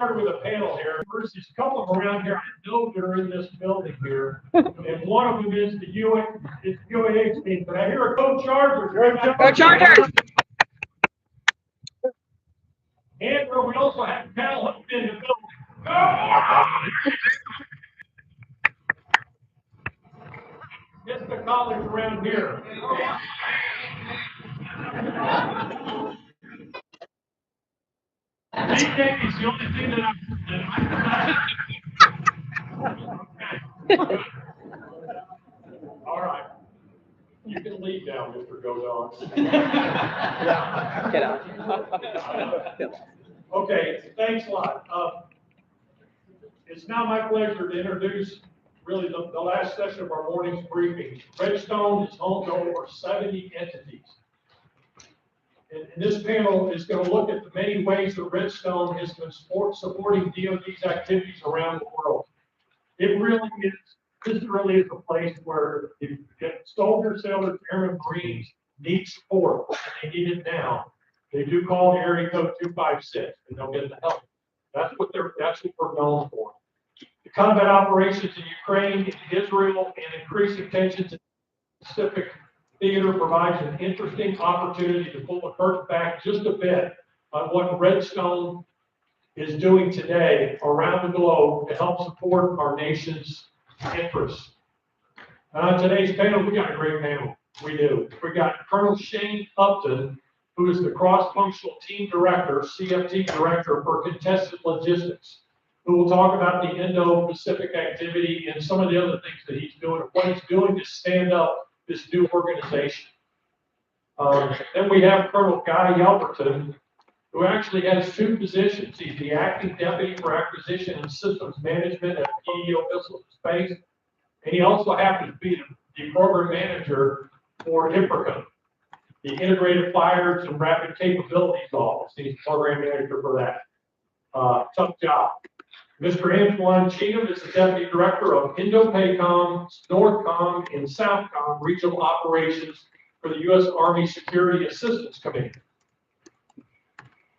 start with a panel here. First, there's a couple of them around here. I know they're in this building here. And one of them is the UAH team. But I hear a Go Chargers. Go Chargers! And we also have Cal up in the building. Just the college around here. DK is the only thing that okay. All right. You can leave now, Mr. Godon. Get out. Okay, thanks a lot. It's now my pleasure to introduce really the last session of our morning's briefing. Redstone is home to over 70 entities. And this panel is going to look at the many ways that Redstone has been supporting DoD's activities around the world. This really is a place where if soldiers, sailors, airmen, Marines need support, and they need it now, they do call the area code 256, and they'll get the help. That's what we're known for. The combat operations in Ukraine, Israel, and increasing tensions in the Pacific theater provides an interesting opportunity to pull the curtain back just a bit on what Redstone is doing today around the globe to help support our nation's interests. On today's panel, we got a great panel. We do. We got Colonel Shane Upton, who is the cross-functional team director, CFT director for contested logistics, who will talk about the Indo-Pacific activity and some of the other things that he's doing and what he's doing to stand up this new organization. Then we have Colonel Guy Yelverton, who actually has two positions. He's the acting deputy for acquisition and systems management at PEO Missiles and Space, and he also happens to be the program manager for INDOPACOM, the Integrated Fires and Rapid Capabilities Office. He's program manager for that. Tough job. Mr. Antoine Cheatham is the Deputy Director of INDOPACOM, NORTHCOM, and SOUTHCOM regional operations for the U.S. Army Security Assistance Command.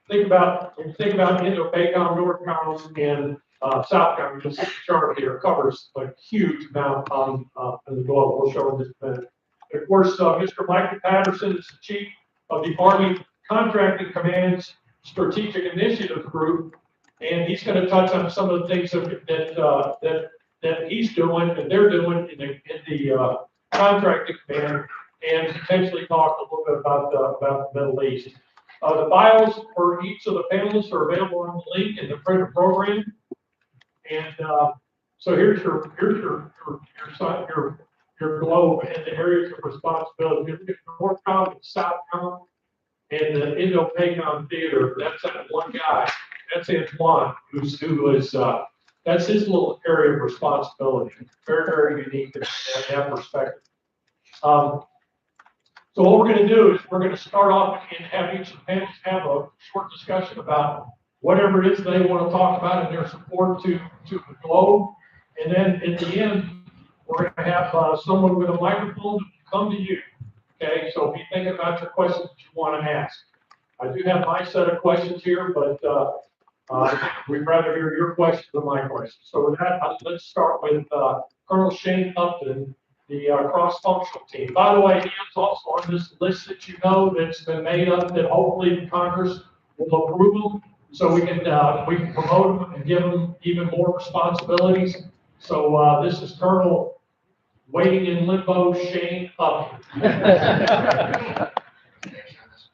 Think about INDOPACOM, NORTHCOM, and SOUTHCOM. You'll see the chart here. It covers a huge amount on the globe. We'll show in just a minute. Of course, Mr. Michael Patterson is the Chief of the Army Contracting Command's Strategic Initiatives Group, and he's going to touch on some of the things that he's doing and they're doing in the contracting command, and potentially talk a little bit about the Middle East. The bios for each of the panelists are available on the link in the printed program, and so here's your globe and the areas of responsibility. If you look at NORTHCOM and SOUTHCOM and the INDOPACOM theater, that's that one guy. That's Antoine, that's his little area of responsibility. Very, very unique in that perspective. So what we're going to do is we're going to start off and have each of the panelists have a short discussion about whatever it is they want to talk about in their support to the globe. And then at the end, we're going to have someone with a microphone come to you. Okay, so be thinking about your questions that you want to ask. I do have my set of questions here, but we'd rather hear your questions than my questions. So with that, let's start with Colonel Shane Upton, the cross-functional team. By the way, he is also on this list that you know that's been made up that hopefully Congress will approve, so we can promote him and give him even more responsibilities. So this is Colonel waiting in limbo, Shane Upton.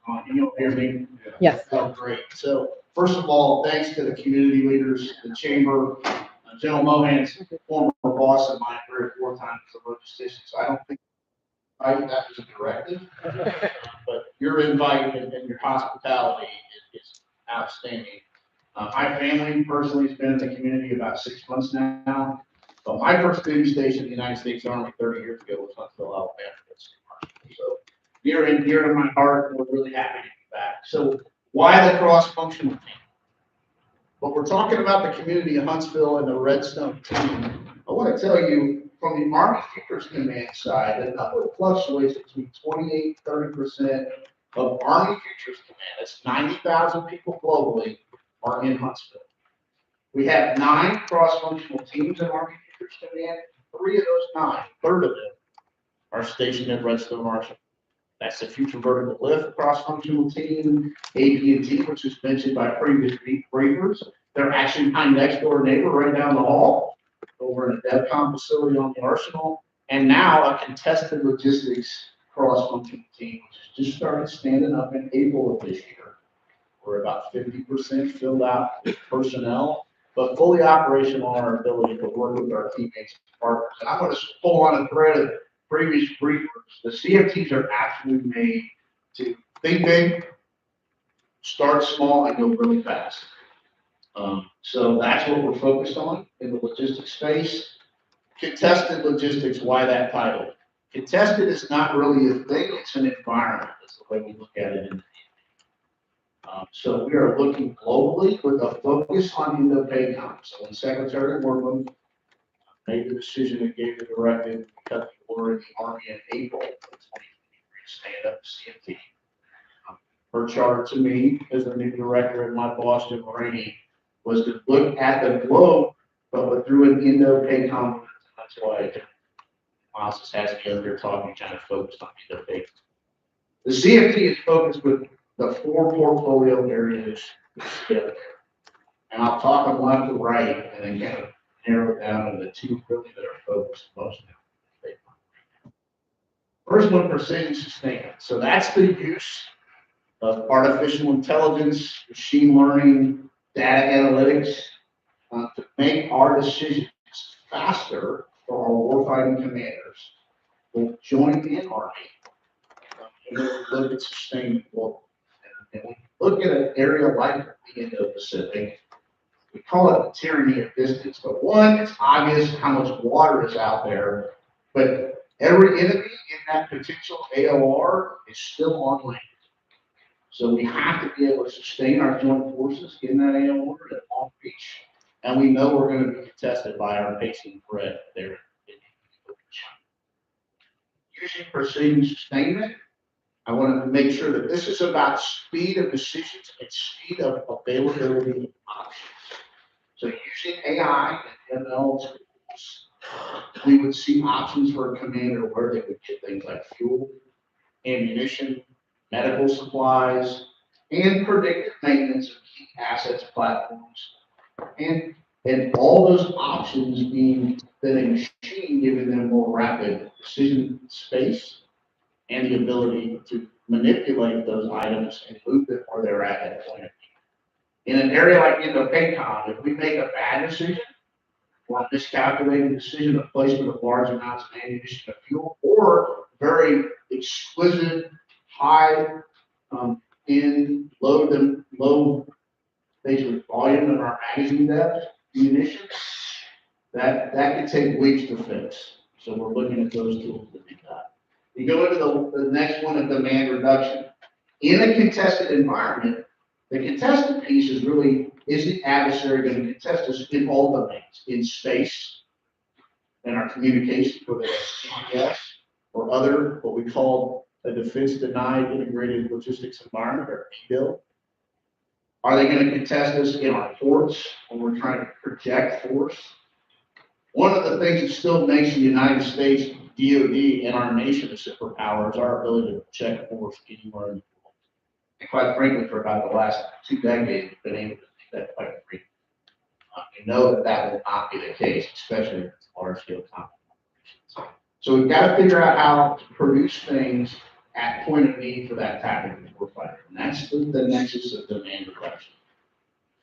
Can you hear me? Yes. Oh, great. So first of all, thanks to the community leaders, the chamber, General Mohan's former boss of mine, 3 or 4 times as a logistician. So I don't think that was a directive, but your invite and your hospitality is outstanding. My family personally has been in the community about 6 months now, but my first duty station in the United States Army 30 years ago was Huntsville, Alabama. So dear in my heart, we're really happy to be back. So why the cross-functional team? But we're talking about the community of Huntsville and the Redstone team. I want to tell you, from the Army Futures Command side, the number fluctuates between 28-30% of Army Futures Command. That's 90,000 people globally are in Huntsville. We have 9 cross-functional teams in Army Futures Command. 3 of those 9, a third of them, are stationed at Redstone Arsenal. That's the Future Vertical Lift cross-functional team, AT&T, which was mentioned by previous briefers. They're actually my next door neighbor right down the hall over in the DevCom facility on the Arsenal. And now a contested logistics cross-functional team, which has just started standing up in April of this year. We're about 50% filled out with personnel, but fully operational on our ability to work with our teammates and partners. And I'm going to pull on a thread of previous briefers. The CFTs are actually made to think big, start small, and go really fast. So that's what we're focused on in the logistics space. Contested logistics, why that title? Contested is not really a thing, it's an environment. That's the way we look at it. So we are looking globally with a focus on INDOPACOM. So when Secretary Workman made the decision and gave the directive to cut the order in the Army in April of 2023 to stand up the CFT. Her charge to me as the new director and my boss, Jim Rainey, was to look at the globe, but through an INDOPACOM. That's why Myles just has me up here talking, kind of focused on INDOPACOM. The CFT is focused with the 4 portfolio areas together. And I'll talk from left to right and then kind of narrow it down to the 2 really that are focused most now. First one, precision sustainment. So that's the use of artificial intelligence, machine learning, data analytics to make our decisions faster for our warfighting commanders. We'll join the Army and we'll look at sustainment. And we look at an area like the Indo-Pacific. We call it the tyranny of distance. But one, it's obvious how much water is out there. But every enemy in that potential AOR is still on land. So we have to be able to sustain our joint forces in that AOR at long reach. And we know we're going to be contested by our pacing threat there. Using precision sustainment, I want to make sure that this is about speed of decisions and speed of availability of options. So using AI and ML tools, we would see options for a commander where they would get things like fuel, ammunition, medical supplies, and predictive maintenance of key assets, platforms, and all those options being then a machine giving them more rapid decision space and the ability to manipulate those items and move them where they're at that point. In an area like INDOPACOM, if we make a bad decision or a miscalculated decision of placement of large amounts of ammunition or fuel, or very exquisite, high in low basically volume of our magazine depth munitions, that can take weeks to fix. So we're looking at those tools to do that. You go into the next one of demand reduction. In a contested environment, the contested piece is really, is the adversary going to contest us in all domains, in space, in our communications, whether it's GPS or other, what we call a defense denied integrated logistics environment, or DIL. Are they going to contest us in our ports when we're trying to project force? One of the things that still makes the United States DOD and our nation a superpower is our ability to project force anywhere in the world. And quite frankly, for about the last 2 decades, we've been able to do that quite frequently. We know that that will not be the case, especially with large-scale conflict. So we've got to figure out how to produce things at point of need for that tactical warfighter. And that's the nexus of demand reduction.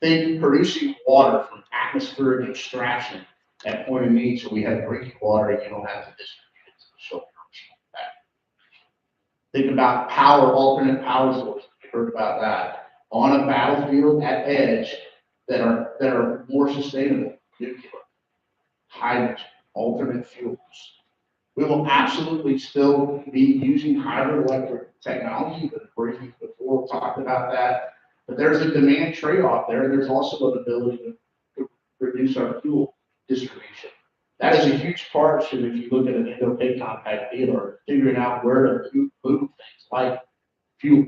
Think producing water from atmospheric extraction at point of need, so we have drinking water and you don't have to distribute it to the shoulder. Think about power, alternate power sources. We heard about that. On a battlefield at edge that are more sustainable, nuclear, hydrogen, alternate fuels. We will absolutely still be using hydroelectric technology. The briefings before talked about that. But there's a demand trade-off there. There's also an ability to reduce our fuel distribution. That is a huge part, if you look at an INDOPACOM type deal, or figuring out where to move things like fuel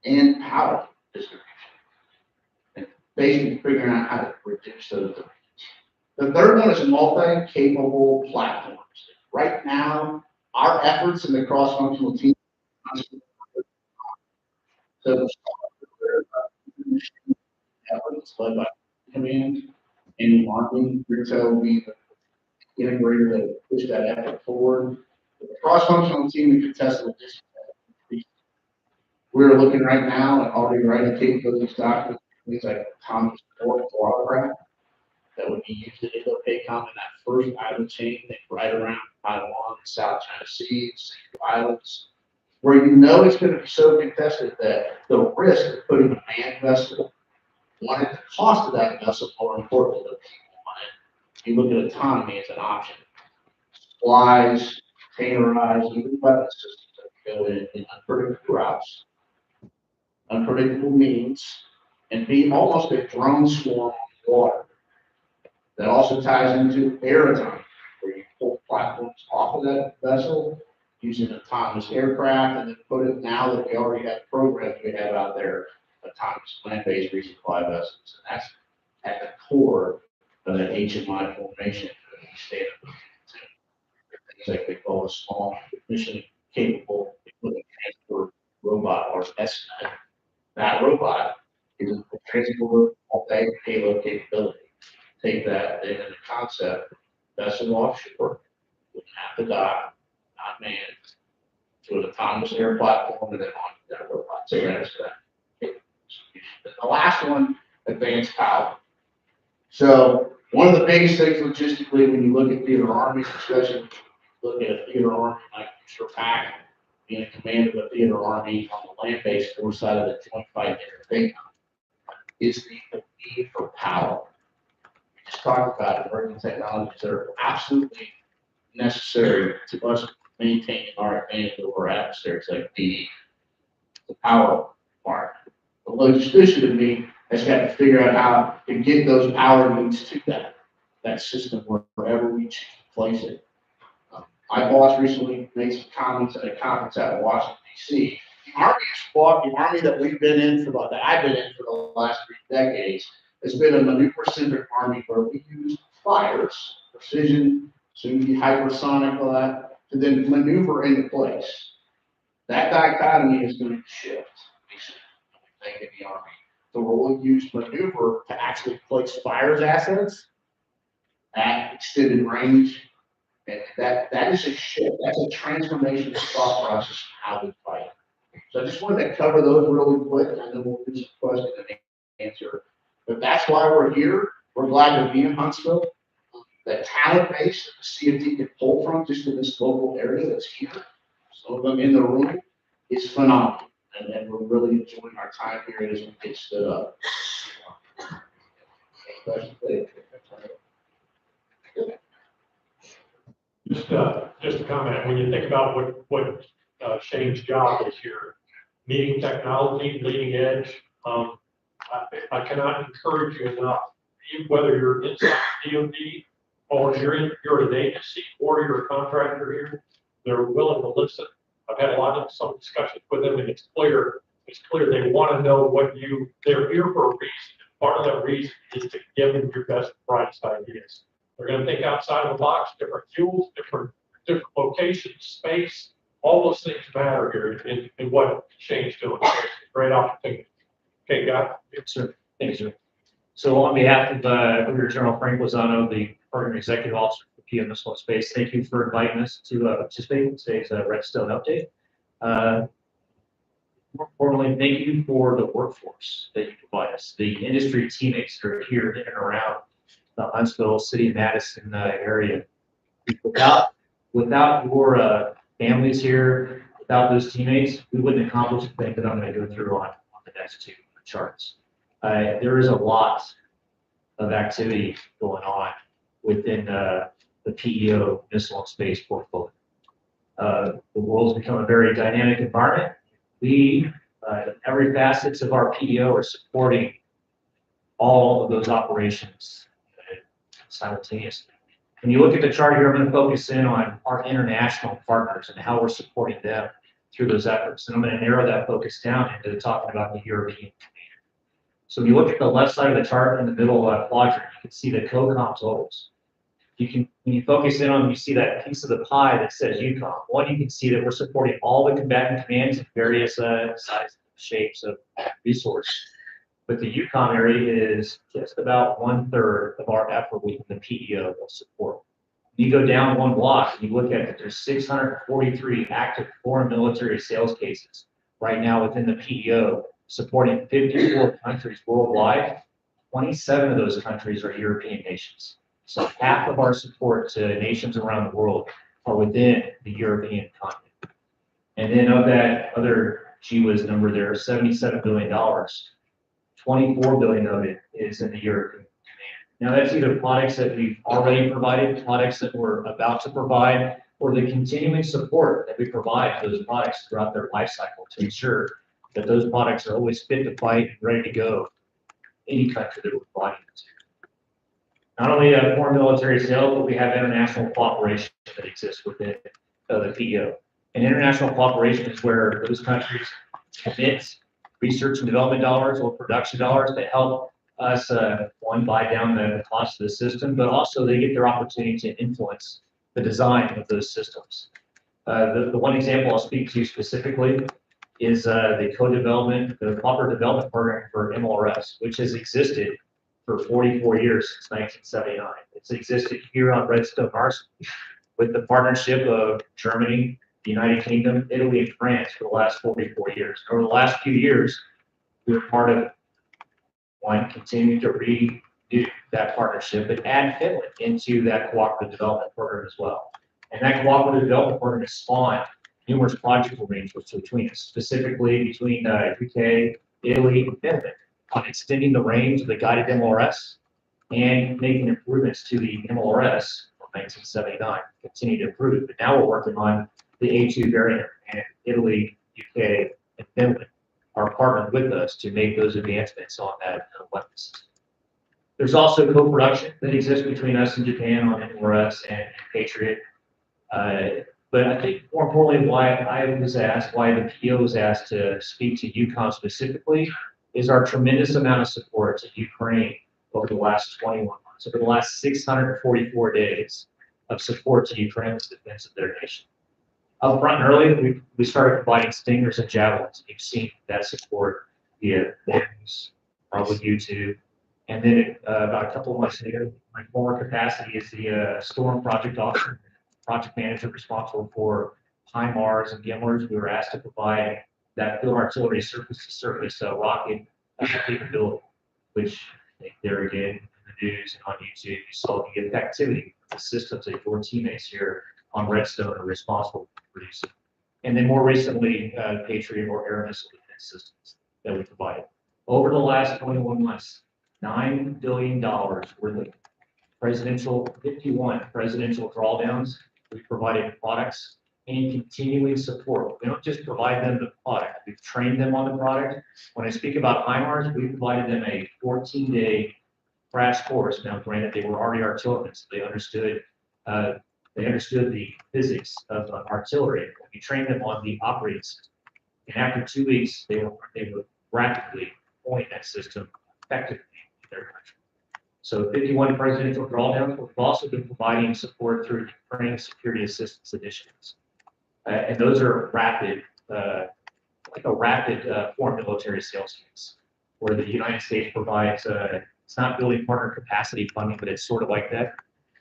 and power distribution. And basically figuring out how to reduce those demands. The third one is multi-capable platforms. Right now, our efforts in the cross-functional team. So efforts led by command and the Army, Retail will be the integrator that will push that effort forward. The cross-functional team we contested with this. We're looking right now at already writing capabilities documents, things like autonomous watercraft that would be used in INDOPACOM in that first island chain that right around Taiwan and South China Seas, Islands, where you know it's going to be so contested that the risk of putting a manned vessel, one at the cost of that vessel, more important than people on it. You look at autonomy as an option. Supplies, containerized, even weapon systems that go in unpredictable routes, unpredictable means, and be almost a drone swarm on the water. That also ties into air autonomy, where you pull platforms off of that vessel using autonomous aircraft, and then put it, now that we already have programs we have out there, autonomous land-based resupply vessels. And that's at the core of that HMI formation that we stand up to. Things like they call a small mission capable equipment transport robot, or SNET. That robot is a transport multi-payload capability. Take that, then in the concept, vessel offshore, with half the dock, not manned, to an autonomous air platform, and then on that robot. So that's that. The last one, advanced power. So one of the biggest things logistically when you look at theater armies, especially when you look at a theater army like Pack, being a commander of a theater army on the land-based force side of the joint fight intervention, is the need for power. We just talked about emerging technologies that are absolutely necessary to us maintaining our advantage over our adversaries, like the power part. The logistician in me has got to figure out how to get those power needs to that system wherever we choose to place it. My boss recently made some comments at a conference out in Washington, D.C. The Army that we've been in that I've been in for the last 3 decades has been a maneuver-centric Army where we use fires, precision, soon to be hypersonic, all that, to then maneuver into place. That dichotomy is going to shift, I think, in the Army. So we'll use maneuver to actually place fires assets at extended range. And that is a shift. That's a transformation of the thought process of how we fight. So I just wanted to cover those really quick, and then we'll do some question and answer. But that's why we're here. We're glad to be in Huntsville. The talent base that the CFD can pull from just in this local area that's here, some of them in the room, is phenomenal. And we're really enjoying our time here as we get stood up. Just a comment, when you think about what Shane's job is here, meeting technology, leading edge, I cannot encourage you enough, whether you're inside DOD or you're an agency or you're a contractor here, they're willing to listen. I've had some discussions with them, and it's clear they want to know they're here for a reason. Part of that reason is to give them your best, brightest ideas. They're going to think outside of the box, different fuels, different locations, space, all those things matter here in what Shane's doing. It's a great opportunity. Okay, Guy? Yes, sir. Thank you, sir. So on behalf of Brigadier General Frank Lozano, the Program Executive Officer for PM Missile Space, thank you for inviting us to participate in today's Redstone update. More importantly, thank you for the workforce that you provide us, the industry teammates that are here in and around the Huntsville, City of Madison area. Without your families here, without those teammates, we wouldn't accomplish the thing that I'm going to go through on the next 2 charts. There is a lot of activity going on within the PEO missile and space portfolio. The world's become a very dynamic environment. We, every facets of our PEO are supporting all of those operations simultaneously. When you look at the chart here, I'm going to focus in on our international partners and how we're supporting them through those efforts. And I'm going to narrow that focus down into talking about the European Command. So when you look at the left side of the chart in the middle quadrant, you can see the COCOM totals. When you focus in on, you see that piece of the pie that says UCOM. One, you can see that we're supporting all the combatant commands in various sizes, shapes of resource. But the UCOM area is just about 1/3 of our effort within the PEO of support. You go down one block and you look at that there's 643 active foreign military sales cases right now within the PEO, supporting 54 countries worldwide. 27 of those countries are European nations. So half of our support to nations around the world are within the European continent. And then of that other GWAS number there, $77 billion, 24 billion of it is in the European command. Now that's either products that we've already provided, products that we're about to provide, or the continuing support that we provide to those products throughout their life cycle to ensure that those products are always fit to fight and ready to go any country that we're providing them to. Not only foreign military sales, but we have international cooperation that exists within the PEO. And international cooperation is where those countries commit research and development dollars or production dollars to help us, one, buy down the cost of the system, but also they get their opportunity to influence the design of those systems. The one example I'll speak to specifically is the co-development, the cooperative development program for MLRS, which has existed for 44 years since 1979. It's existed here on Redstone Arsenal with the partnership of Germany, the United Kingdom, Italy, and France for the last 44 years. Over the last few years, we were part of one, continuing to redo that partnership, but add Finland into that cooperative development program as well. And that cooperative development program has spawned numerous project arrangements between us, specifically between UK, Italy, and Finland, on extending the range of the guided MLRS and making improvements to the MLRS from 1979, continue to improve. But now we're working on the A2 variant, and Italy, UK, and Finland are partnered with us to make those advancements on that weapon system. There's also co-production that exists between us and Japan on MLRS and Patriot. But I think more importantly, why the PO was asked to speak to UCOM specifically is our tremendous amount of support to Ukraine over the last 21 months, over the last 644 days of support to Ukraine's defense of their nation. Up front and early, we started providing stingers and javelins. You've seen that support via news, probably YouTube. And then about a couple of months later, my former capacity is the Storm Project Officer, project manager responsible for HIMARS and GIMLRs. We were asked to provide that field artillery surface-to-surface rocket capability, which there again in the news and on YouTube, you saw the effectivity of the systems that your teammates here on Redstone are responsible for producing. And then more recently, Patriot or air missile defense systems that we provided. Over the last 21 months, $9 billion worth of 51 presidential drawdowns. We've provided products and continuing support. We don't just provide them the product, we've trained them on the product. When I speak about HIMARS, we provided them a 14-day crash course. Now, granted, they were already artillerymen, so they understood the physics of artillery. We trained them on the operating system. And after 2 weeks, they were rapidly deploying that system effectively in their country. So 51 presidential drawdowns. We've also been providing support through Ukraine security assistance initiatives. And those are rapid, like a rapid foreign military sales case, where the United States provides, it's not building partner capacity funding, but it's sort of like that.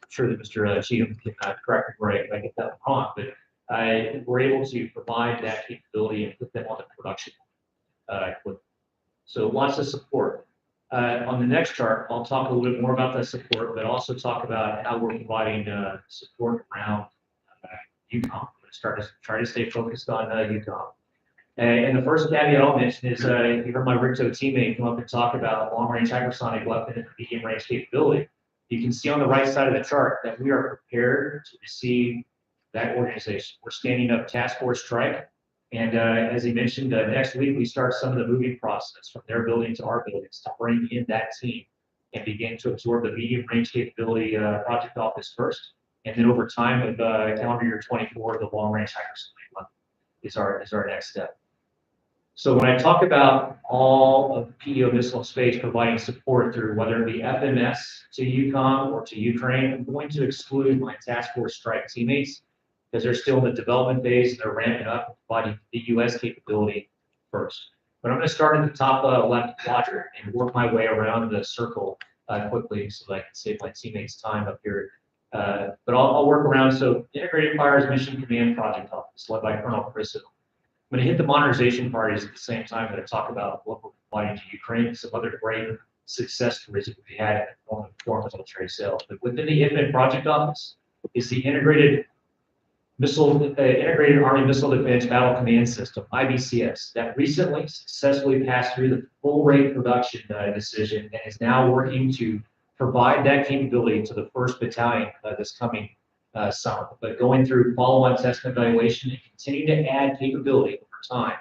I'm sure that Mr. Cheatham can correct me where I get that wrong, but we're able to provide that capability and put them on the production. So lots of support. On the next chart, I'll talk a little bit more about that support, but also talk about how we're providing support around UCOM. I'm going to try to stay focused on UCOM. And the first caveat I'll mention is you heard my RICTO teammate come up and talk about long-range hypersonic weapon and medium-range capability. You can see on the right side of the chart that we are prepared to receive that organization. We're standing up Task Force Strike. And as he mentioned, next week we start some of the moving process from their building to our buildings to bring in that team and begin to absorb the medium range capability project office first. And then over time with calendar year 24, the long range hypersonic is our next step. So when I talk about all of the PEO missile space providing support through whether it be FMS to UCOM or to Ukraine, I'm going to exclude my task force strike teammates because they're still in the development phase and they're ramping up and providing the US capability first. But I'm going to start at the top left quadrant and work my way around the circle quickly so that I can save my teammates time up here. But I'll work around. So Integrated Fires Mission Command Project Office led by Colonel Chris. I'm going to hit the modernization parties at the same time that I talk about what we're providing to Ukraine and some other great success stories that we had on the foreign military sales. But within the INDOPACOM project office is the Integrated Army Missile Defense Battle Command System, IBCS, that recently successfully passed through the full rate production decision and is now working to provide that capability to the 1st Battalion this coming summer. But going through follow-on test and evaluation and continue to add capability over time,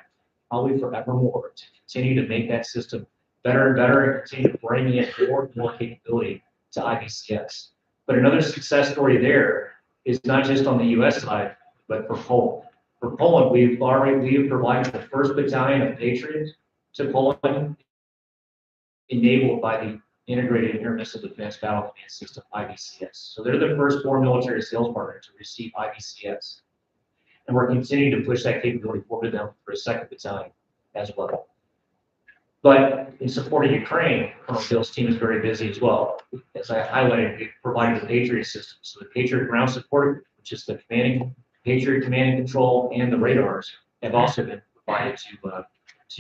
probably forevermore, to continue to make that system better and better and continue to bring in more and more capability to IBCS. But another success story there is not just on the U.S. side, but for Poland. For Poland, we have provided the 1st Battalion of Patriots to Poland, enabled by the Integrated Air Missile Defense Battle Command System, IBCS. So they're the first foreign military sales partner to receive IBCS. And we're continuing to push that capability forward to them for a 2nd Battalion as well. But in support of Ukraine, Colonel Bill's team is very busy as well. As I highlighted, we've provided the Patriot system. So the Patriot ground support, which is the Patriot command and control, and the radars have also been provided to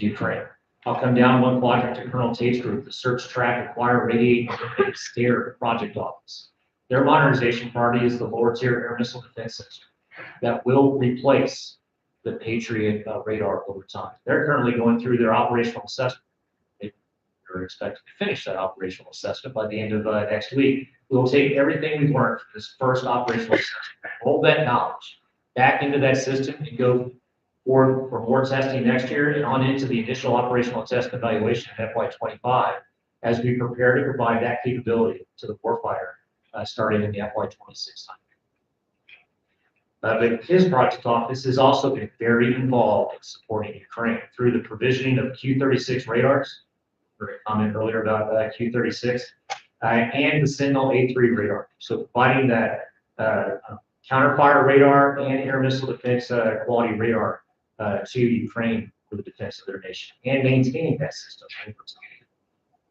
Ukraine. I'll come down one quadrant to Colonel Tate's group, the Search, Track, Acquire, Radiate, and Stare Project Office. Their modernization priority is the lower tier air missile defense system that will replace the Patriot radar over time. They're currently going through their operational assessment. They're expected to finish that operational assessment by the end of next week. We'll take everything we've learned from this first operational assessment, roll that knowledge back into that system and go forward for more testing next year and on into the initial operational test evaluation in FY25 as we prepare to provide that capability to the warfighter starting in the FY26 time. But his project office has also been very involved in supporting Ukraine through the provisioning of Q-36 radars. We heard a comment earlier about Q-36 and the Sentinel A3 radar. So providing that counterfire radar and air missile defense quality radar to Ukraine for the defense of their nation and maintaining that system.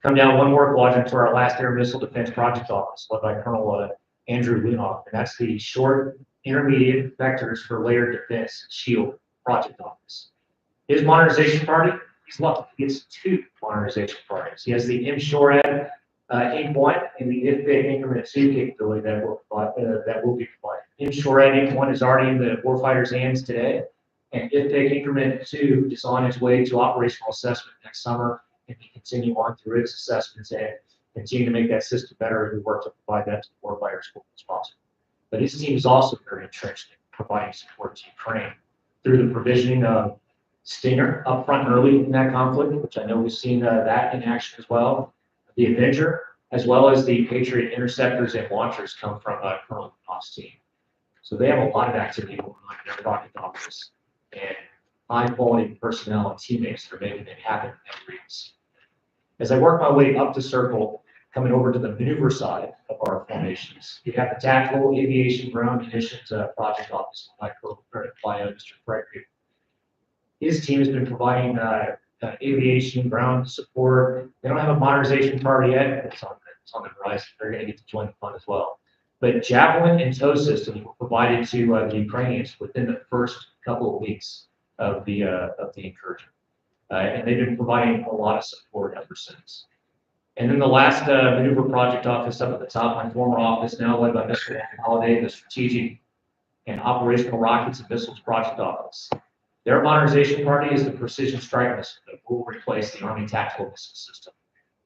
Come down one more quadrant to our last air missile defense project office led by Colonel Andrew Winoff, and that's the short intermediate vectors for layered defense shield project office. His modernization priority, he's lucky. He gets 2 modernization priorities. He has the MSHORAD Inc. 1 and the IFPIC Increment 2 capability that will be provided. MSHORAD Inc. 1 is already in the warfighter's hands today, and IFPIC Increment 2 is on its way to operational assessment next summer, and we continue on through its assessments and continue to make that system better as we work to provide that to the warfighter as quickly as possible. But his team is also very entrenched in providing support to Ukraine through the provisioning of Stinger up front early in that conflict, which I know we've seen that in action as well. The Avenger, as well as the Patriot interceptors and launchers come from Colonel Winoff's team. So they have a lot of activity going on in their project office and high quality personnel and teammates that are making it happen every week. As I work my way up the circle, coming over to the maneuver side of our formations, you have the Tactical Aviation Ground Munitions Project Office by Mr. Frederick. His team has been providing aviation ground support. They don't have a modernization priority yet. It's on the horizon. They're going to get to join the fund as well. But Javelin and tow systems were provided to the Ukrainians within the first couple of weeks of the incursion. And they've been providing a lot of support ever since. And then the last maneuver project office up at the top, my former office, now led by Mr. Holiday, the Strategic and Operational Rockets and Missiles Project Office. Their modernization priority is the Precision Strike Missile that will replace the Army Tactical Missile System.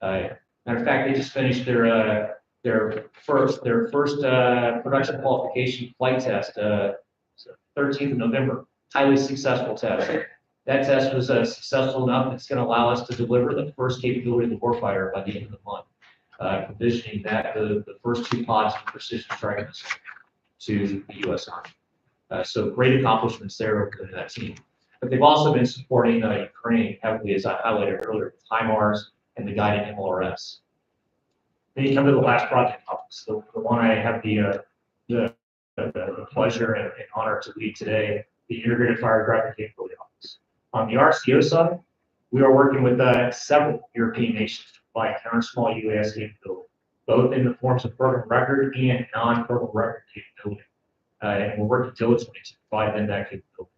Matter of fact, they just finished their first production qualification flight test, 13th of November. Highly successful test. That test was successful enough. It's going to allow us to deliver the first capability to the warfighter by the end of the month, provisioning that the first 2 pods of Precision Strike Missile to the U.S. Army. So great accomplishments there within that team. but they've also been supporting Ukraine heavily, as I highlighted earlier, with HIMARS and the guided MLRS. Then you come to the last project office, the one I have the pleasure and honor to lead today, the Integrated Fire Traffic Capability Office. On the RCO side, we are working with several European nations to provide counter-small UAS capability, both in the forms of program record and non-program record capability. And we're working diligently to provide them that capability.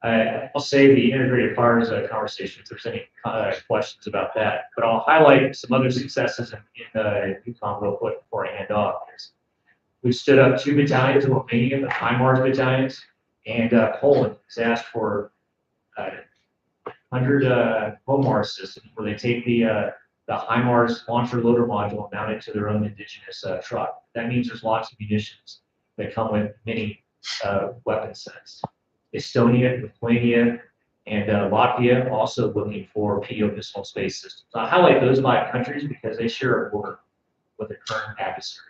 I'll save the integrated fires conversation if there's any questions about that, but I'll highlight some other successes in UCOM real quick before I hand off. We stood up 2 battalions in Romania, the HIMARS battalions, and Poland has asked for 100 HOMARS systems where they take the HIMARS launcher loader module and mount it to their own indigenous truck. That means there's lots of munitions that come with many weapon sets. Estonia, Lithuania, and Latvia also looking for PO missile space systems. I highlight those 5 countries because they share a border with the current adversary.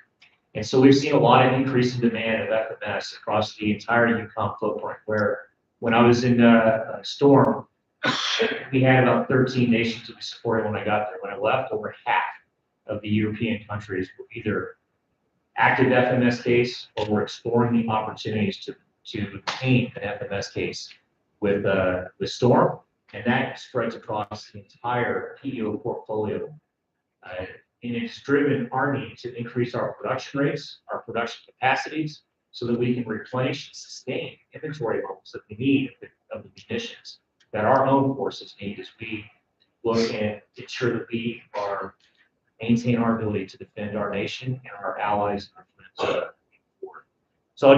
And so we've seen a lot of increase in demand of FMS across the entire UCOM footprint, where when I was in Storm, we had about 13 nations that we supported when I got there. When I left, over half of the European countries were either active FMS case or were exploring the opportunities to obtain an FMS case with Storm, and that spreads across the entire PEO portfolio. And it's driven our need to increase our production rates, our production capacities, so that we can replenish and sustain inventory levels that we need of the munitions that our own forces need as we look and ensure that we are maintain our ability to defend our nation and our allies and our friends. So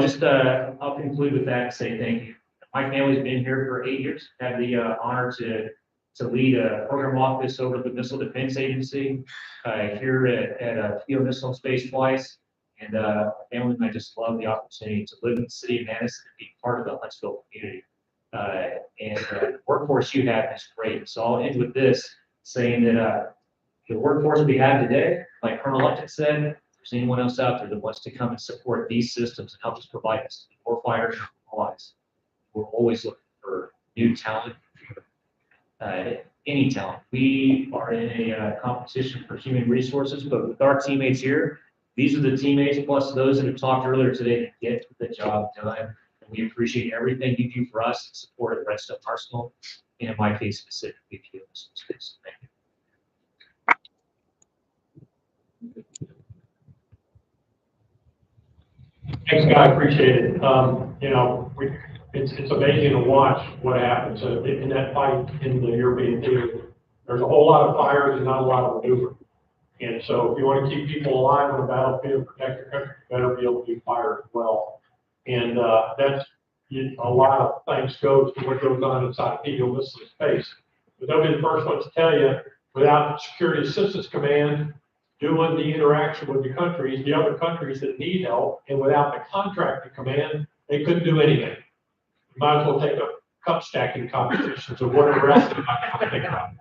I'll conclude with that and say thank you. My family's been here for 8 years. Had the honor to lead a program office over the Missile Defense Agency here at PO Missile Space twice. And my family and I just love the opportunity to live in the city of Madison and be part of the Huntsville community. And the workforce you have is great. So I'll end with this, saying that the workforce we have today, like Colonel Upton said, if there's anyone else out there that wants to come and support these systems and help us provide this to the warfighters and allies, we're always looking for new talent, any talent. We are in a competition for human resources, but with our teammates here, these are the teammates plus those that have talked earlier today to get the job done. And we appreciate everything you do for us and support at Redstone Arsenal, and in my case specifically, PO Missile Space. Thank you. Thanks, Guy, appreciate it. It's amazing to watch what happens in that fight in the European theater. There's a whole lot of fires and not a lot of maneuver. And so if you want to keep people alive on the battlefield, protect your country, you better be able to do fire as well. And that's a lot of thanks goes to what goes on inside PO Missile Space. But they'll be the first ones to tell you, without Security Assistance Command doing the interaction with the other countries that need help, and without the contracting command, they couldn't do anything. You might as well take up cup stacking competitions or whatever else you might want to think about.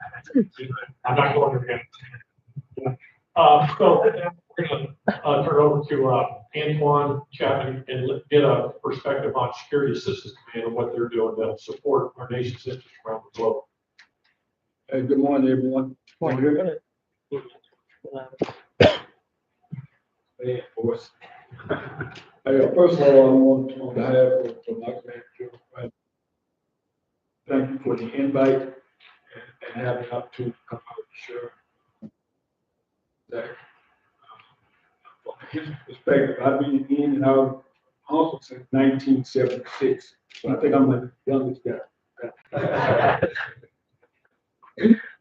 I'm not going to again. So we're going to turn over to Antoine Chapman and get a perspective on Security Assistance Command and what they're doing to support our nation's interests around the globe. Hey, good morning, everyone. Morning. You're gonna. Hey, boys. Hey, first of all, I want on behalf of my command, thank you for the invite and having the opportunity to come out and share that. From a history perspective, I've been in and out of Huntsville since 1976, so I think I'm the youngest guy.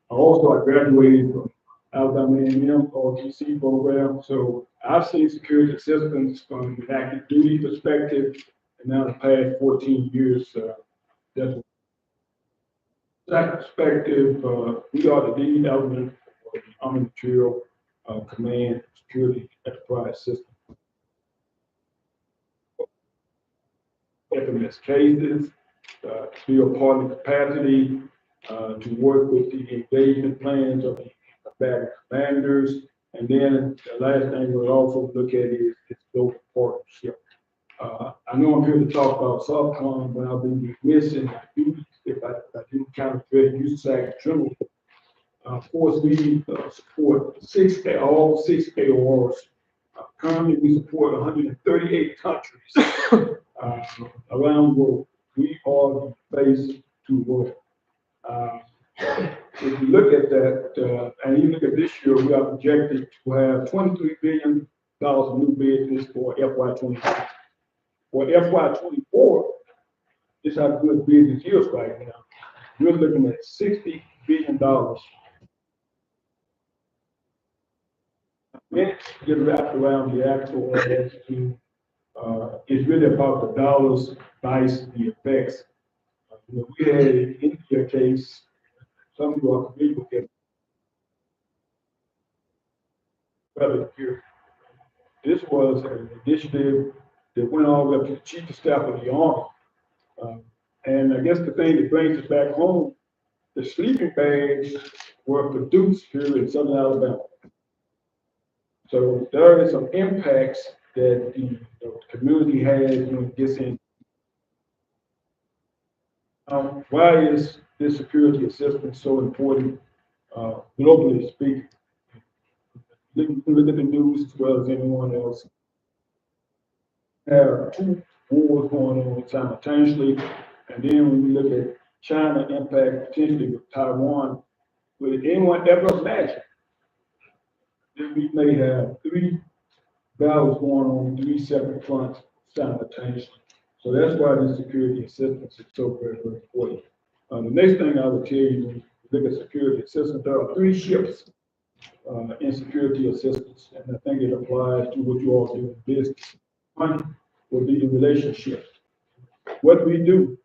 Also, I graduated from Alabama A&M GC program, so I've seen security assistance from an active duty perspective, and now the past 14 years, definitely. That perspective, we are the lead element for the Army Material Command Security Enterprise System. FMS cases, field partner capacity, to work with the engagement plans of the combatant commanders. And then the last thing we'll also look at is global partnership. I know I'm here to talk about SOUTHCOM, but I'll be missing if I didn't kind of use SAC general. Of course, we support all six AORs. Currently, we support 138 countries around the world. We are the face to the world. If you look at that, and you look at this year, we are projected to have $23 billion of new business for FY23. For FY24, this is how good business is right now. We're looking at $60 billion. Minutes get wrapped around the actual as to, it's really about the dollars, dice, the effects. We had an India case, some of you are familiar with it. Here. This was an initiative that went all the way up to the chief of staff of the army. And I guess the thing that brings us back home, the sleeping bags were produced here in Southern Alabama. So there is some impacts that the community has when it gets in. Why is this security assistance so important, globally speaking? Look at the news as well as anyone else. There are two wars going on simultaneously, and then when we look at China impact potentially with Taiwan, would anyone ever imagine that we may have 3 battles going on 3 separate fronts simultaneously? So that's why this security assistance is so very, very important. The next thing I would tell you when you look at security assistance, there are 3 ships in security assistance, and I think it applies to what you all do in business. One will be the relationship. What we do.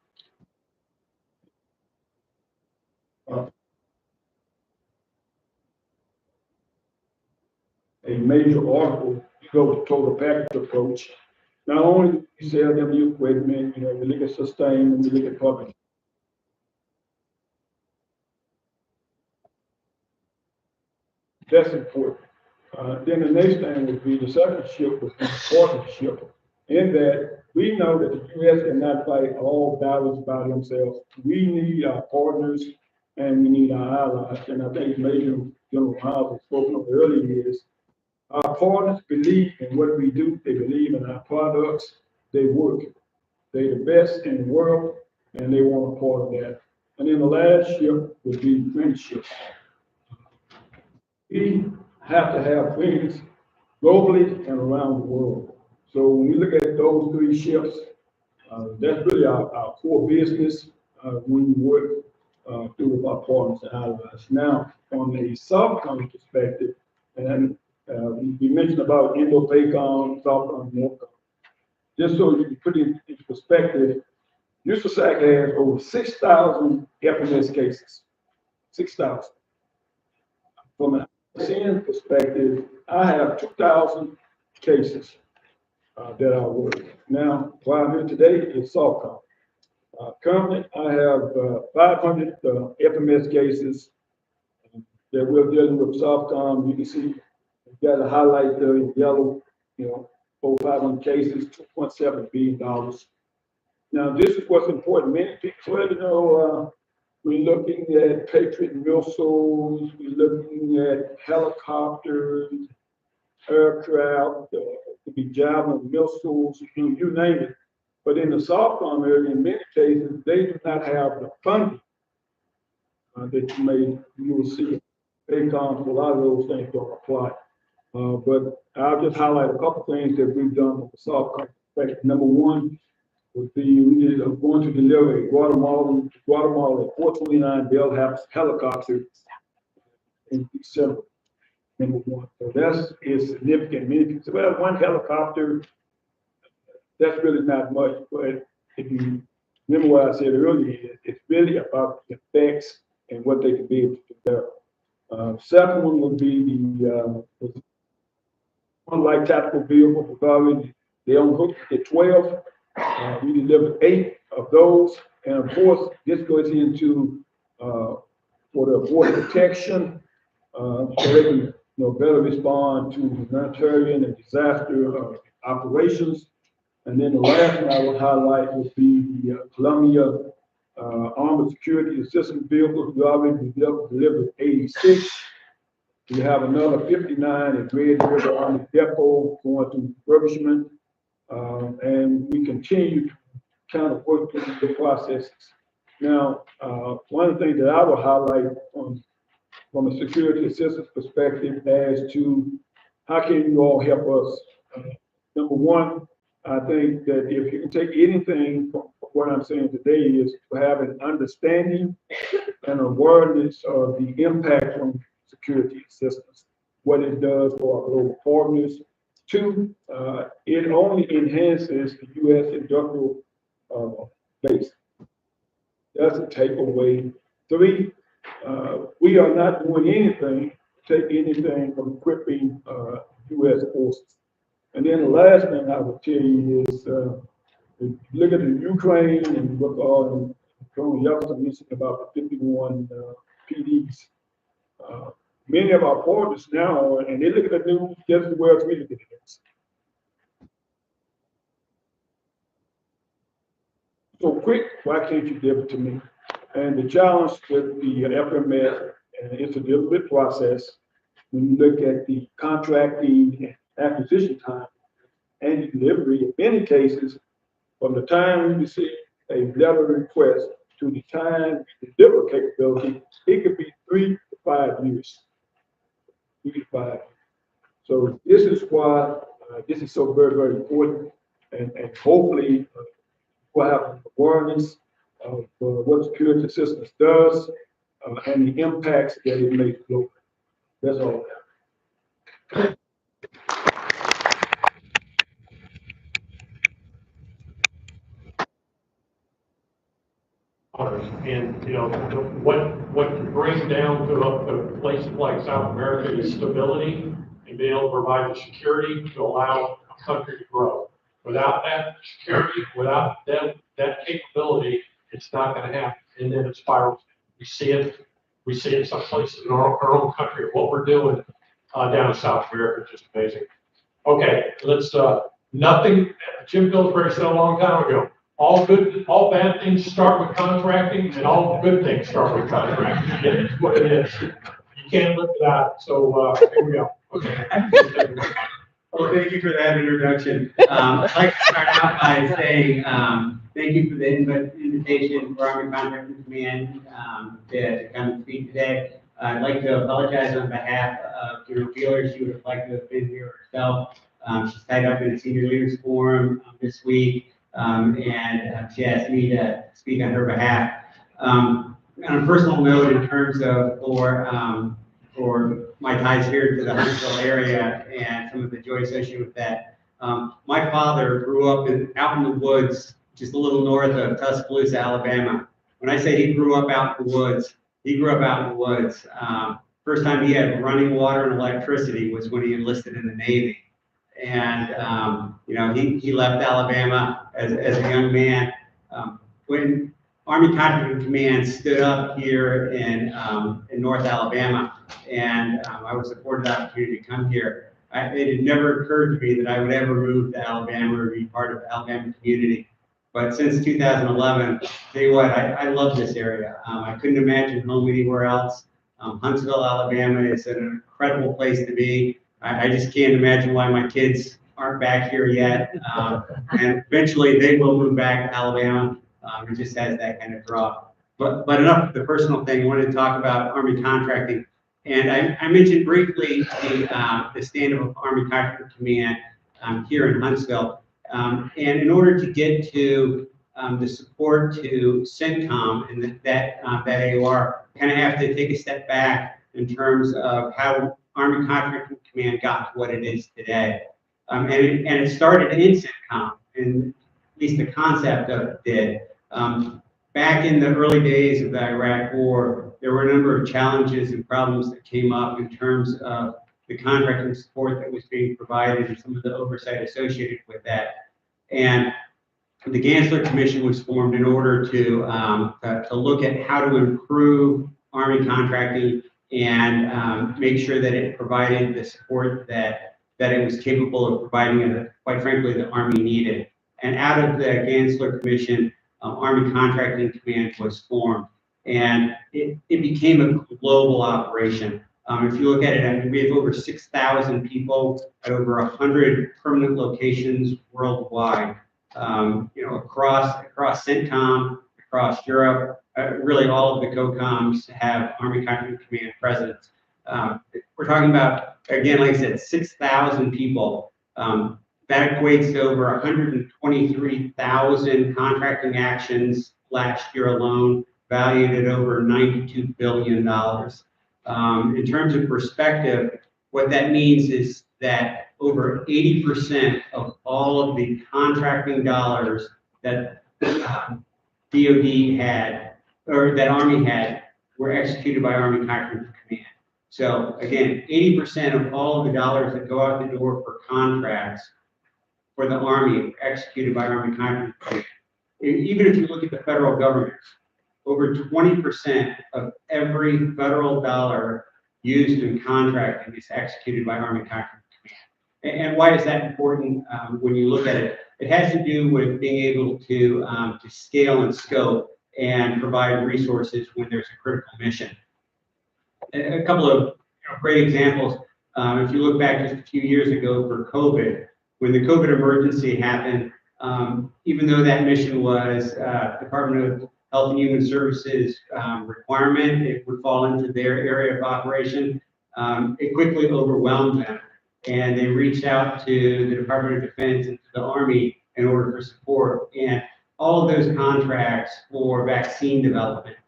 A major article, you go to total package approach. Not only do we sell them the equipment, we look at sustain and we look at public. That's important. Then the next thing would be the second ship would be partnership. In that we know that the U.S. cannot fight all battles by themselves. We need our partners and we need our allies. And I think Major General Myles has spoken of earlier is our partners believe in what we do. They believe in our products. They work. They're the best in the world and they want a part of that. And then the last ship would be friendship. We have to have friends globally and around the world. So when we look at those 3 ships, that's really our core business when we work through with our partners and allies. Now, from a SOUTHCOM perspective, and we mentioned about INDOPACOM, SOUTHCOM, NORTHCOM. Just so you can put it into perspective, USAC has over 6,000 FMS cases. 6,000. From an ICN perspective, I have 2,000 cases that I work. Now, why I'm here today is SOUTHCOM. Currently, I have 500 FMS cases that we're dealing with SOUTHCOM. You can see we've got a highlight there in yellow, over 500 cases, $2.7 billion. Now, this is what's important. Many people, we're looking at Patriot missiles, we're looking at helicopters, aircraft, could be Javelin missiles, you name it. But in the SOUTHCOM area, in many cases, they do not have the funding that you will see. PACOM, a lot of those things don't apply. But I'll just highlight a couple things that we've done with the SOUTHCOM perspective. Number one would be we are going to deliver a Guatemala 429 Bell helicopter in December. Number one. So that's significant. Many people say, well, one helicopter, that's really not much. But if you remember what I said earlier, it's really about the effects and what they can be able to do there. Second one would be the unlike tactical vehicle, regarding they only hooked at 12. We delivered 8 of those. And of course, this goes into for the border protection, so they can better respond to humanitarian and disaster operations. And then the last one I would highlight would be the Columbia Armored Security Assistance Vehicles. We already delivered 86. We have another 59 at Red River Army Depot going through refurbishment. And we continue to kind of work through the processes. Now, one of the things that I would highlight from a security assistance perspective as to how can you all help us? Number one, I think that if you can take anything from what I'm saying today is to have an understanding and awareness of the impact on security assistance, what it does for our global partners. Two, it only enhances the U.S. industrial base. That's a takeaway. Three, we are not doing anything, take anything from equipping U.S. forces. And then the last thing I would tell you is, look at the Ukraine and what Colonel Yelverton mentioned about the 51 PDs. Many of our partners now, and they look at the news just as well as we look at the news. So quick, why can't you give it to me? And the challenge with the FMS, and it's a deliberate process, when you look at the contracting and acquisition time and delivery, in many cases, from the time we receive a letter request to the time we deliver capability, it could be 3 to 5 years. 3 to 5 years. So this is why this is so very, very important, and hopefully we'll have awareness of what security assistance does and the impacts that it makes globally. That's all I have. And, you know, what you bring down to places like South America is stability and being able to provide the security to allow a country to grow. Without that security, without that capability, it's not going to happen. And then it spirals. We see it some places in our own country. What we're doing down in South America is just amazing. Okay, let's, nothing, Jim Pillsbury said a long time ago, all bad things start with contracting, and all good things start with contracting. It's what it is. You can't live without it. So here we go. Okay. Well, thank you for that introduction. I'd like to start out by saying thank you for the invitation for Army Contracting Command to come and speak today. I'd like to apologize on behalf of your Wheeler. She would have liked to have been here herself. She's tied up in a senior leaders forum this week. And she asked me to speak on her behalf. On a personal note, in terms of for my ties here to the Huntsville area and some of the joy associated with that, my father grew up out in the woods, just a little north of Tuscaloosa, Alabama. When I say he grew up out in the woods, he grew up out in the woods. First time he had running water and electricity was when he enlisted in the Navy. And, you know, he left Alabama as a young man. When Army Contracting Command stood up here in North Alabama, and I was afforded the opportunity to come here, it had never occurred to me that I would ever move to Alabama or be part of the Alabama community. But since 2011, tell you what, I love this area. I couldn't imagine home anywhere else. Huntsville, Alabama is an incredible place to be. I just can't imagine why my kids aren't back here yet. And eventually they will move back to Alabama. It just has that kind of draw. But enough of the personal thing. I wanted to talk about Army contracting. And I mentioned briefly the stand-up of Army Contracting Command here in Huntsville. And in order to get to the support to CENTCOM and that AOR, kind of have to take a step back in terms of how Army Contracting Command got to what it is today. And it started in CENTCOM, and at least the concept of it did. Back in the early days of the Iraq War, there were a number of challenges and problems that came up in terms of the contracting support that was being provided and some of the oversight associated with that. And the Gansler Commission was formed in order to look at how to improve Army contracting and make sure that it provided the support that it was capable of providing, and quite frankly, the Army needed. And out of the Gansler Commission, Army Contracting Command was formed. And it became a global operation. If you look at it, I mean, we have over 6,000 people at over 100 permanent locations worldwide. Across CENTCOM, across Europe, really all of the COCOMs have Army Contracting Command presence. We're talking about, again, like I said, 6,000 people. That equates to over 123,000 contracting actions last year alone, valued at over $92 billion. In terms of perspective, what that means is that over 80% of all of the contracting dollars that DOD had, or that Army had, were executed by Army Contracting Command. So again, 80% of all of the dollars that go out the door for contracts for the Army were executed by Army Contracting Command. Even if you look at the federal government, over 20% of every federal dollar used in contracting is executed by Army Contracting Command. And why is that important when you look at it? It has to do with being able to scale and scope and provide resources when there's a critical mission. A couple of great examples. If you look back just a few years ago for COVID, when the COVID emergency happened, even though that mission was Department of Health and Human Services requirement, it would fall into their area of operation, it quickly overwhelmed them. And they reached out to the Department of Defense and to the Army in order for support. And all of those contracts for vaccine development,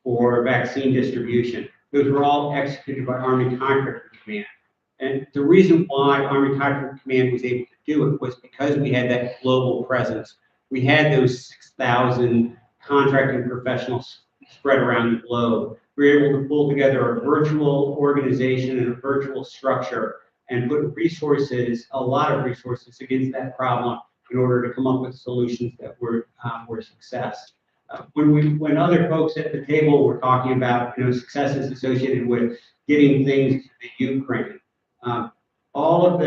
for vaccine distribution, those were all executed by Army Contracting Command. And the reason why Army Contracting Command was able to do it was because we had that global presence. We had those 6,000 contracting professionals spread around the globe. We were able to pull together a virtual organization and a virtual structure and put resources, a lot of resources, against that problem in order to come up with solutions that were a success. When other folks at the table were talking about successes associated with getting things to the Ukraine, all of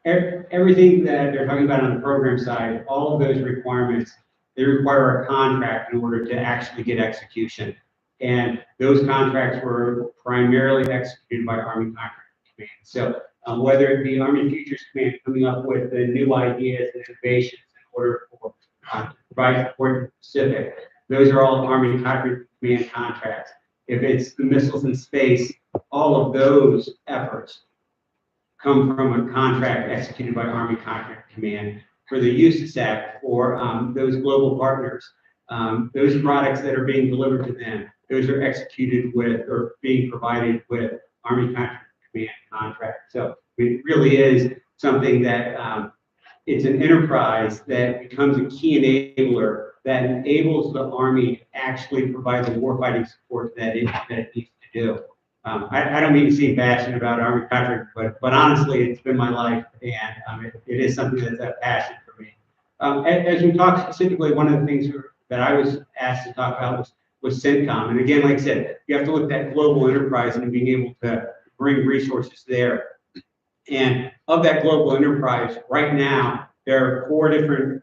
everything that they're talking about on the program side, all of those requirements, they require a contract in order to actually get execution. And those contracts were primarily executed by Army Contracting Command. So whether it be Army Futures Command coming up with the new ideas and innovations in order for provide support to the Pacific, those are all Army Contracting Command contracts. If it's the missiles in space, all of those efforts come from a contract executed by Army Contracting Command. For the USASAC or those global partners, those products that are being delivered to them, those are executed with or being provided with Army Contracting Command contract. So it really is something that it's an enterprise that becomes a key enabler that enables the Army to actually provide the warfighting support that it needs to do. I don't mean to seem passionate about Army contract, but honestly, it's been my life, and it is something that's a passion for me. As we talked specifically, one of the things that I was asked to talk about was CENTCOM. And again, like I said, you have to look at that global enterprise and being able to bring resources there. And of that global enterprise, right now, there are four different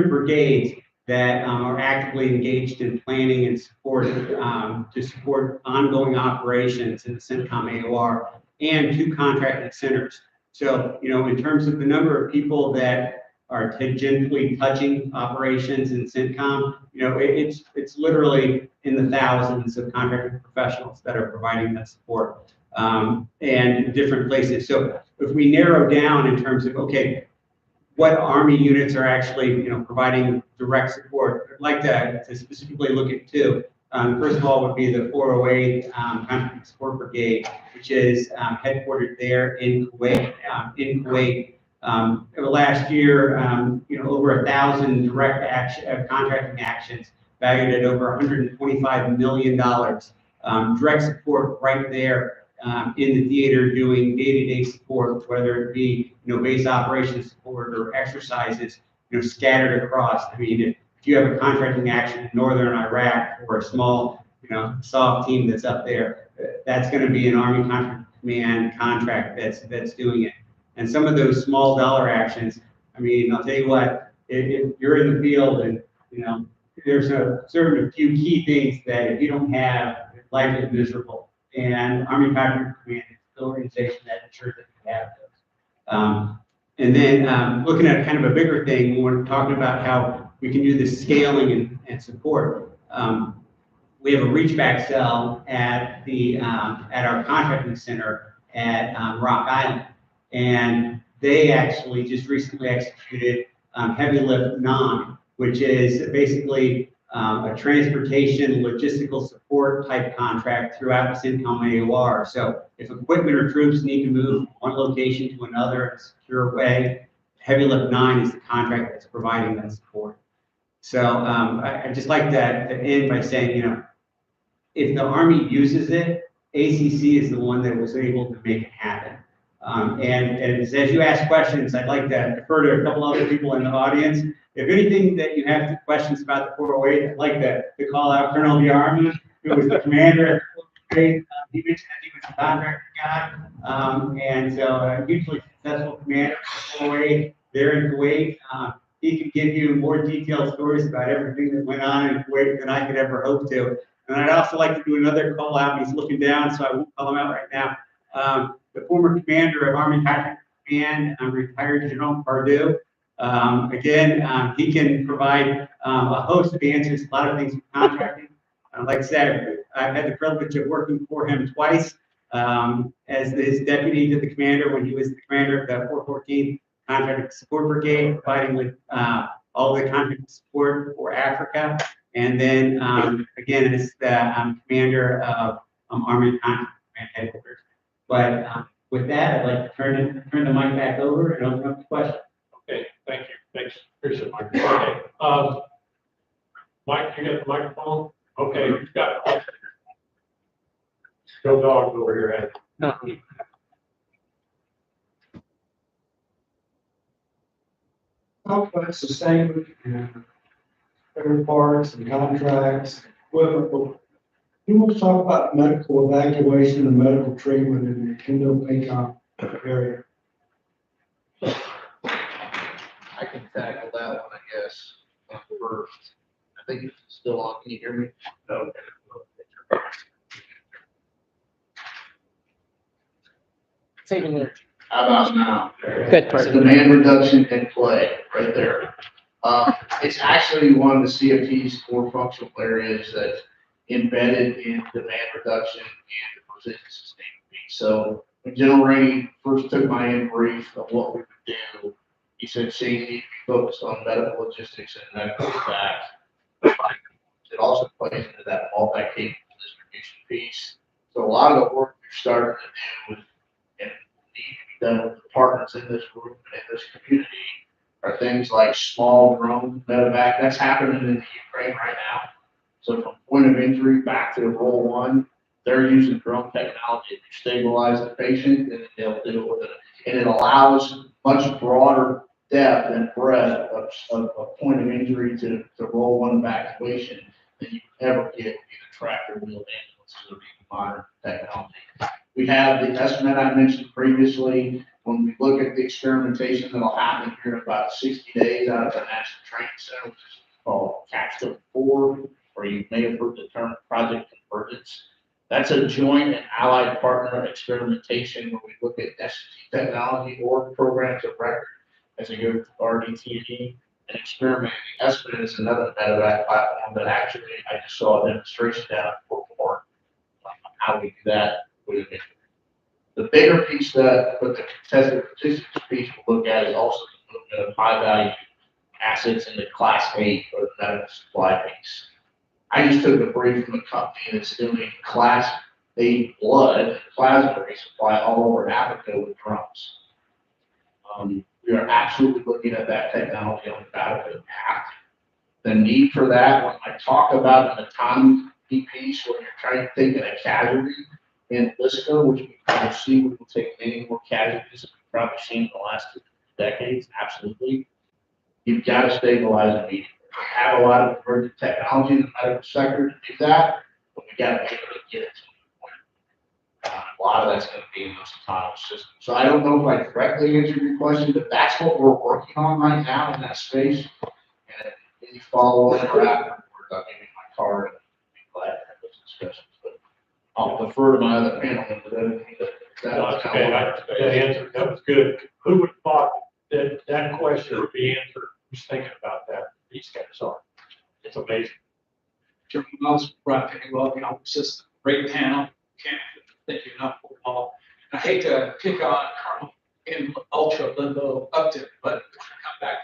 brigades that are actively engaged in planning and support to support ongoing operations in the CENTCOM AOR, and 2 contracting centers. So, in terms of the number of people that are tangentially touching operations in CENTCOM, it's literally in the thousands of contracting professionals that are providing that support and different places. So if we narrow down in terms of, okay, what Army units are actually, providing direct support, I'd like to specifically look at 2. First of all would be the 408 Contracting Support Brigade, which is headquartered there in Kuwait. Last year, over 1,000 direct contracting actions valued at over $125 million. Direct support right there in the theater doing day-to-day support, whether it be base operations support or exercises scattered across. I mean, if you have a contracting action in northern Iraq or a small soft team that's up there, that's going to be an Army Contracting Command contract that's doing it. And some of those small dollar actions I mean, I'll tell you what, if you're in the field and, you know, there's a certain few key things that if you don't have, life is miserable. And Army Contractor Command is the organization that ensures that you have those. And then looking at kind of a bigger thing, when we're talking about how we can do this scaling and support. We have a reach back cell at the at our contracting center at Rock Island, and they actually just recently executed Heavy Lift 9, which is basically a transportation logistical support type contract throughout the CENTCOM AOR. So if equipment or troops need to move from one location to another in a secure way, Heavy Lift 9 is the contract that's providing that support. So I just like that to end by saying, you know, if the Army uses it, ACC is the one that was able to make it happen. And as you ask questions, I'd like to defer to a couple other people in the audience. If anything that you have questions about the 408, I'd like to call out Colonel DeArmond, who was the commander at the 408. He mentioned that he was a contractor guy, and so a hugely successful commander at the 408 there in Kuwait. He can give you more detailed stories about everything that went on in Kuwait than I could ever hope to. And I'd also like to do another call out. He's looking down, so I won't call him out right now. The former commander of Army Contracting Command, retired General Pardue. Again, he can provide a host of answers, a lot of things with contracting. Like I said, I've had the privilege of working for him twice as his deputy to the commander when he was the commander of the 414th Contracting Support Brigade, providing with all the contracting support for Africa. And then again, as the commander of Army Contracting Command headquarters. But with that, I'd like to turn the mic back over and open up the question. Okay, thank you. Thanks. Appreciate it, Mike. Okay. Mike, you got the microphone? Okay, you've got it. Go dogs over your head. No. Talk about sustainment and spare parts and contracts, equipment. You want to talk about medical evacuation and medical treatment in the Indo-PACOM area? I can tackle that one, I guess, first. I think it's still on. Can you hear me? No. Saving energy. How about now? Good. That's a demand reduction in play right there. It's actually one of the CFT's core functional areas that's embedded in demand reduction and the precision sustainment piece. So when General Rainey first took my in brief of what we would do, he said safety focused on medical logistics and medical impact. It also plays into that multi-capable distribution piece. So a lot of the work we're starting to do and need to be done with the partners in this group and in this community are things like small drone medevac. That's happening in the Ukraine right now. So from point of injury back to roll one, they're using drone technology to stabilize the patient, and they'll do it with it. And it allows much broader depth and breadth of point of injury to roll one evacuation than you ever get in a tractor wheel ambulances or even modern technology. We have the estimate I mentioned previously. When we look at the experimentation that'll happen here in about 60 days out of the National Training Center, which is called Capstone 4, or you may have heard the term Project Convergence. That's a joint and allied partner experimentation where we look at ST technology or programs of record as a go to RDT&E and experimenting. Estimate is another medevac platform that actually I just saw a demonstration down at Fort Warren on how we do that with it. The bigger piece that with the contested logistics piece we'll look at is also the movement of high value assets into Class 8 or the medical supply piece. I just took a brief from a company that's doing Class 8 blood plasma resupply all over Africa with drones. We are absolutely looking at that technology on the battlefield path. The need for that, when I talk about an autonomy piece, when you're trying to take in a casualty in LISCO, which we probably see, we will take many more casualties than we've probably seen in the last 2 decades, absolutely. You've got to stabilize immediately. We have a lot of emerging technology in the medical sector to do that, but we got to be able to get it to the point. A lot of that's gonna be in those autonomous systems. So I don't know if I directly answered your question, but that's what we're working on right now in that space. And if any follow-up or afterwards, I'll give you my card and be glad to have those discussions. But I'll defer to my other panel members. That was good. Who would have thought that that question would be answered? Who's thinking about that? These guys are. It's amazing. Chairman Myles, Brad Pennywell, the Office System, great panel. Can't thank you enough for all. I hate to pick on Colonel in ultra limbo Upton, but come back.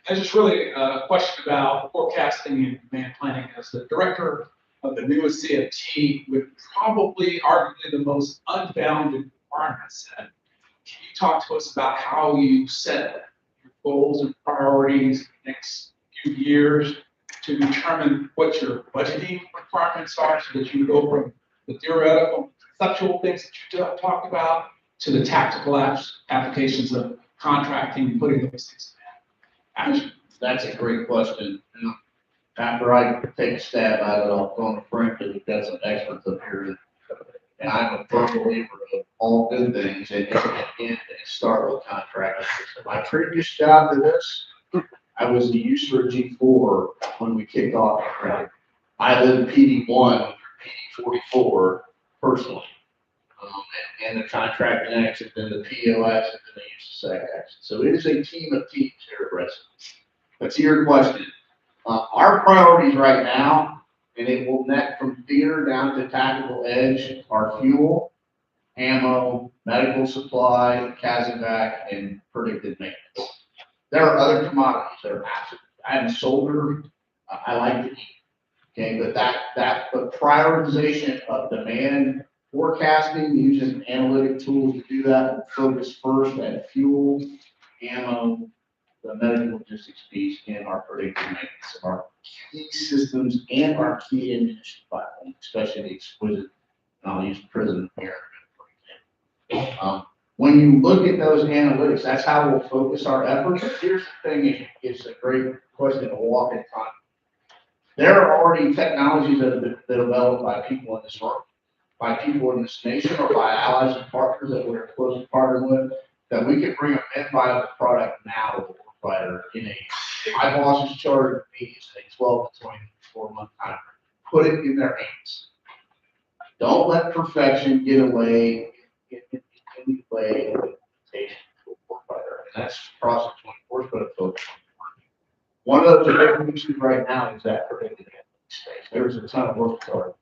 I just really a question about forecasting and demand planning as the director of the newest CFT with probably arguably the most unbounded requirements. And can you talk to us about how you set your goals and priorities next few years to determine what your budgeting requirements are so that you go from the theoretical, conceptual things that you talked about to the tactical applications of contracting and putting those things in action? That's a great question. And after I take a stab at it, I'll phone a friend because we've got some experts up here. And I'm a firm believer of all good things and start with contracting. My previous job to this, I was the user of G4 when we kicked off. I lived PD1, PD44 personally. And the contracting action, and the PO action, and the use of SAC action. So it is a team of teams here at Redstone. But to your question, our priorities right now, and it will net from theater down to tactical edge, are fuel, ammo, medical supply, CASEVAC, and predictive maintenance. There are other commodities that are absolutely, I'm a soldier, I like to eat. Okay, but the prioritization of demand forecasting, using analytic tools to do that, will focus first at fuel, ammo, the medical logistics piece, and our predictive maintenance of our key systems and our key ammunition platform, especially the exquisite, and I'll use prison here for example. When you look at those analytics, that's how we'll focus our efforts. Here's the thing, it's a great question to walk in time. There are already technologies that have been developed by people in this room, by people in this nation, or by allies and partners that we're closely partnered with, that we can bring a viable product now to the warfighter in my boss is charged with me in a 12 to 24 month time. Put it in their hands. Don't let perfection get away in the way of implementation to a warfighter. And that's across the 24 foot of focus. One of the big issues right now is that predictive space. There's a ton of work for it.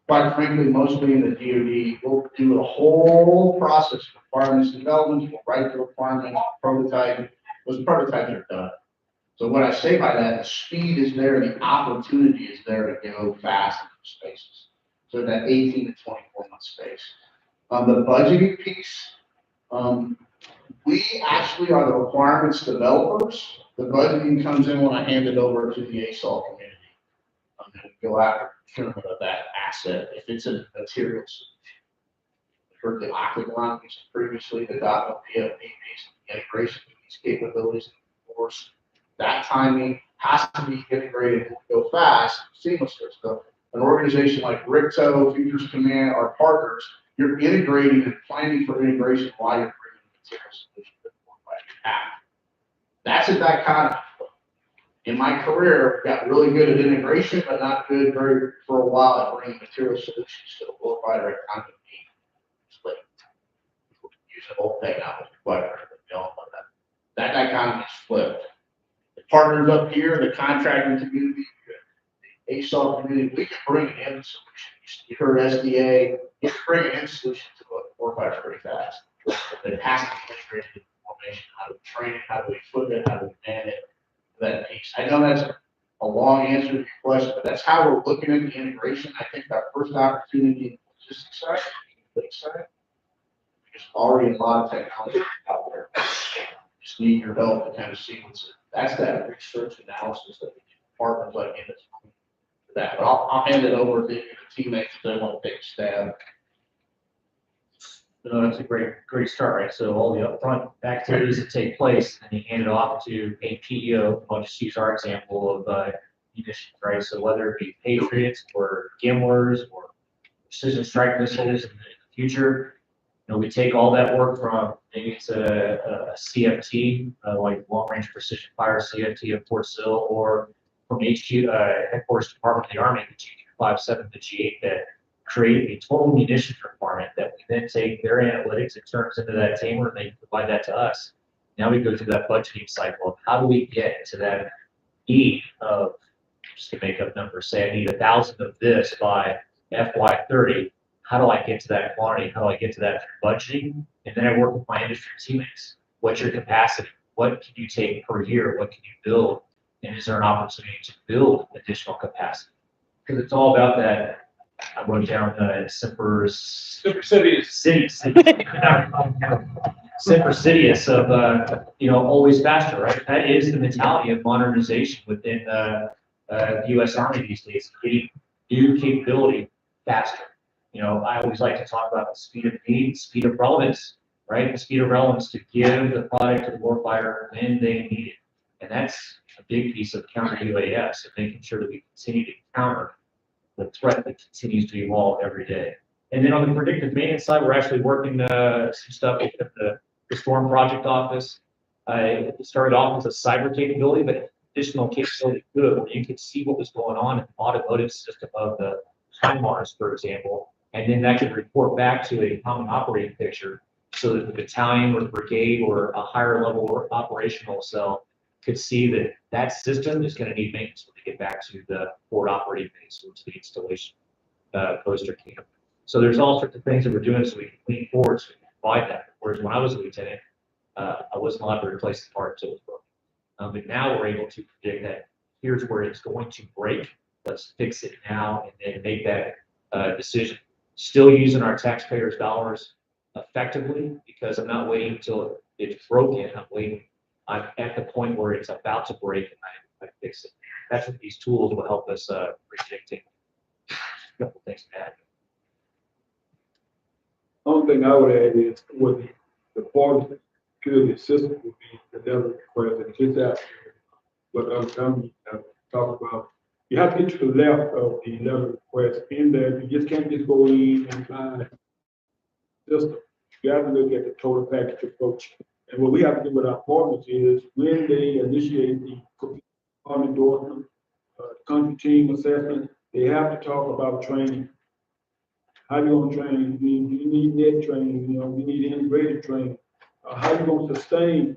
Quite frankly, mostly in the DoD, we'll do a whole process of requirements development, we'll write the requirements, prototype. Those prototypes are done. So what I say by that, the speed is there, the opportunity is there to go fast in those spaces. So that 18 to 24 month space. The budgeting piece, we actually are the requirements developers. The budgeting comes in when I hand it over to the ASOL community. And we go after procurement of that asset if it's a material solution. We've heard the octagon piece previously, the .NET PFP piece, the integration of these capabilities, and of course, that timing has to be integrated and go fast, seamlessly. So an organization like RICTO, Futures Command, our partners, you're integrating and planning for integration while you're bringing the material solution to the warfighter. That's a dichotomy. In my career, got really good at integration, but not good for a while at bringing material solutions to the warfighter at time of need. Split. Using old technology, whatever. We all know that. That dichotomy is flipped. The partners up here, the contracting community, the ASOL community, we can bring an end solution. You heard SDA, you can bring an end solution to a warfighter pretty fast. But it has to be integrated in the formation. How do we train it? How do we equip it? How do we man it? That piece. I know that's a long answer to your question, but that's how we're looking at the integration. I think our first opportunity in the logistics side, the fleet side, there's already a lot of technology out there. Just need your help to kind of see what's it. That's that research analysis that we do. Partners like in this for that. But I'll hand it over to the teammates if they want to take a stab. So that's a great start, right? So all the upfront activities that take place, and you hand it off to a PEO. I'll just use our example of munitions, right? So whether it be Patriots or Gimlers or precision strike missiles in the future. We take all that work from maybe it's a CFT, like long range precision fire CFT at Fort Sill, or from HQ, headquarters Department of the Army, the G57, the G8, that create a total munitions requirement that we then take their analytics, it turns into that tamer, and they provide that to us. Now we go through that budgeting cycle of how do we get to that need of, just to make up numbers, say I need 1,000 of this by FY30. How do I get to that quantity? How do I get to that budgeting? And then I work with my industry teammates. What's your capacity? What can you take per year? What can you build? And is there an opportunity to build additional capacity? Because it's all about that. I wrote down Supercidious of, always faster, right? That is the mentality of modernization within the U.S. Army these days, getting new capability faster. I always like to talk about the speed of need, speed of relevance, right? The speed of relevance to give the product to the warfighter when they need it. And that's a big piece of counter UAS, and making sure that we continue to counter the threat that continues to evolve every day. And then on the predictive maintenance side, we're actually working some stuff with the Storm Project Office. It started off as a cyber capability, but additional capability good, where you could see what was going on in the automotive system of the HIMARS, for example, and then that could report back to a common operating picture so that the battalion or the brigade or a higher level operational cell could see that that system is going to need maintenance when they get back to the forward operating base or to the installation post or camp. So there's all sorts of things that we're doing so we can lean forward so we can provide that. Whereas when I was a lieutenant, I wasn't allowed to replace the part until it was broken. But now we're able to predict that here's where it's going to break. Let's fix it now and then make that decision. Still using our taxpayers' dollars effectively, because I'm not waiting until it's broken. I'm at the point where it's about to break and I fix it. That's what these tools will help us predicting a couple things bad. Only thing I would add is what the part of security assistance would be the level request and just out what other companies have talked about. You have to get to the left of the level request in there. You just can't just go in and find system. You have to look at the total package approach. And what we have to do with our partners is when they initiate the endorsement, country team assessment, they have to talk about training. How you gonna train? You need net training, you need integrated training. How you gonna sustain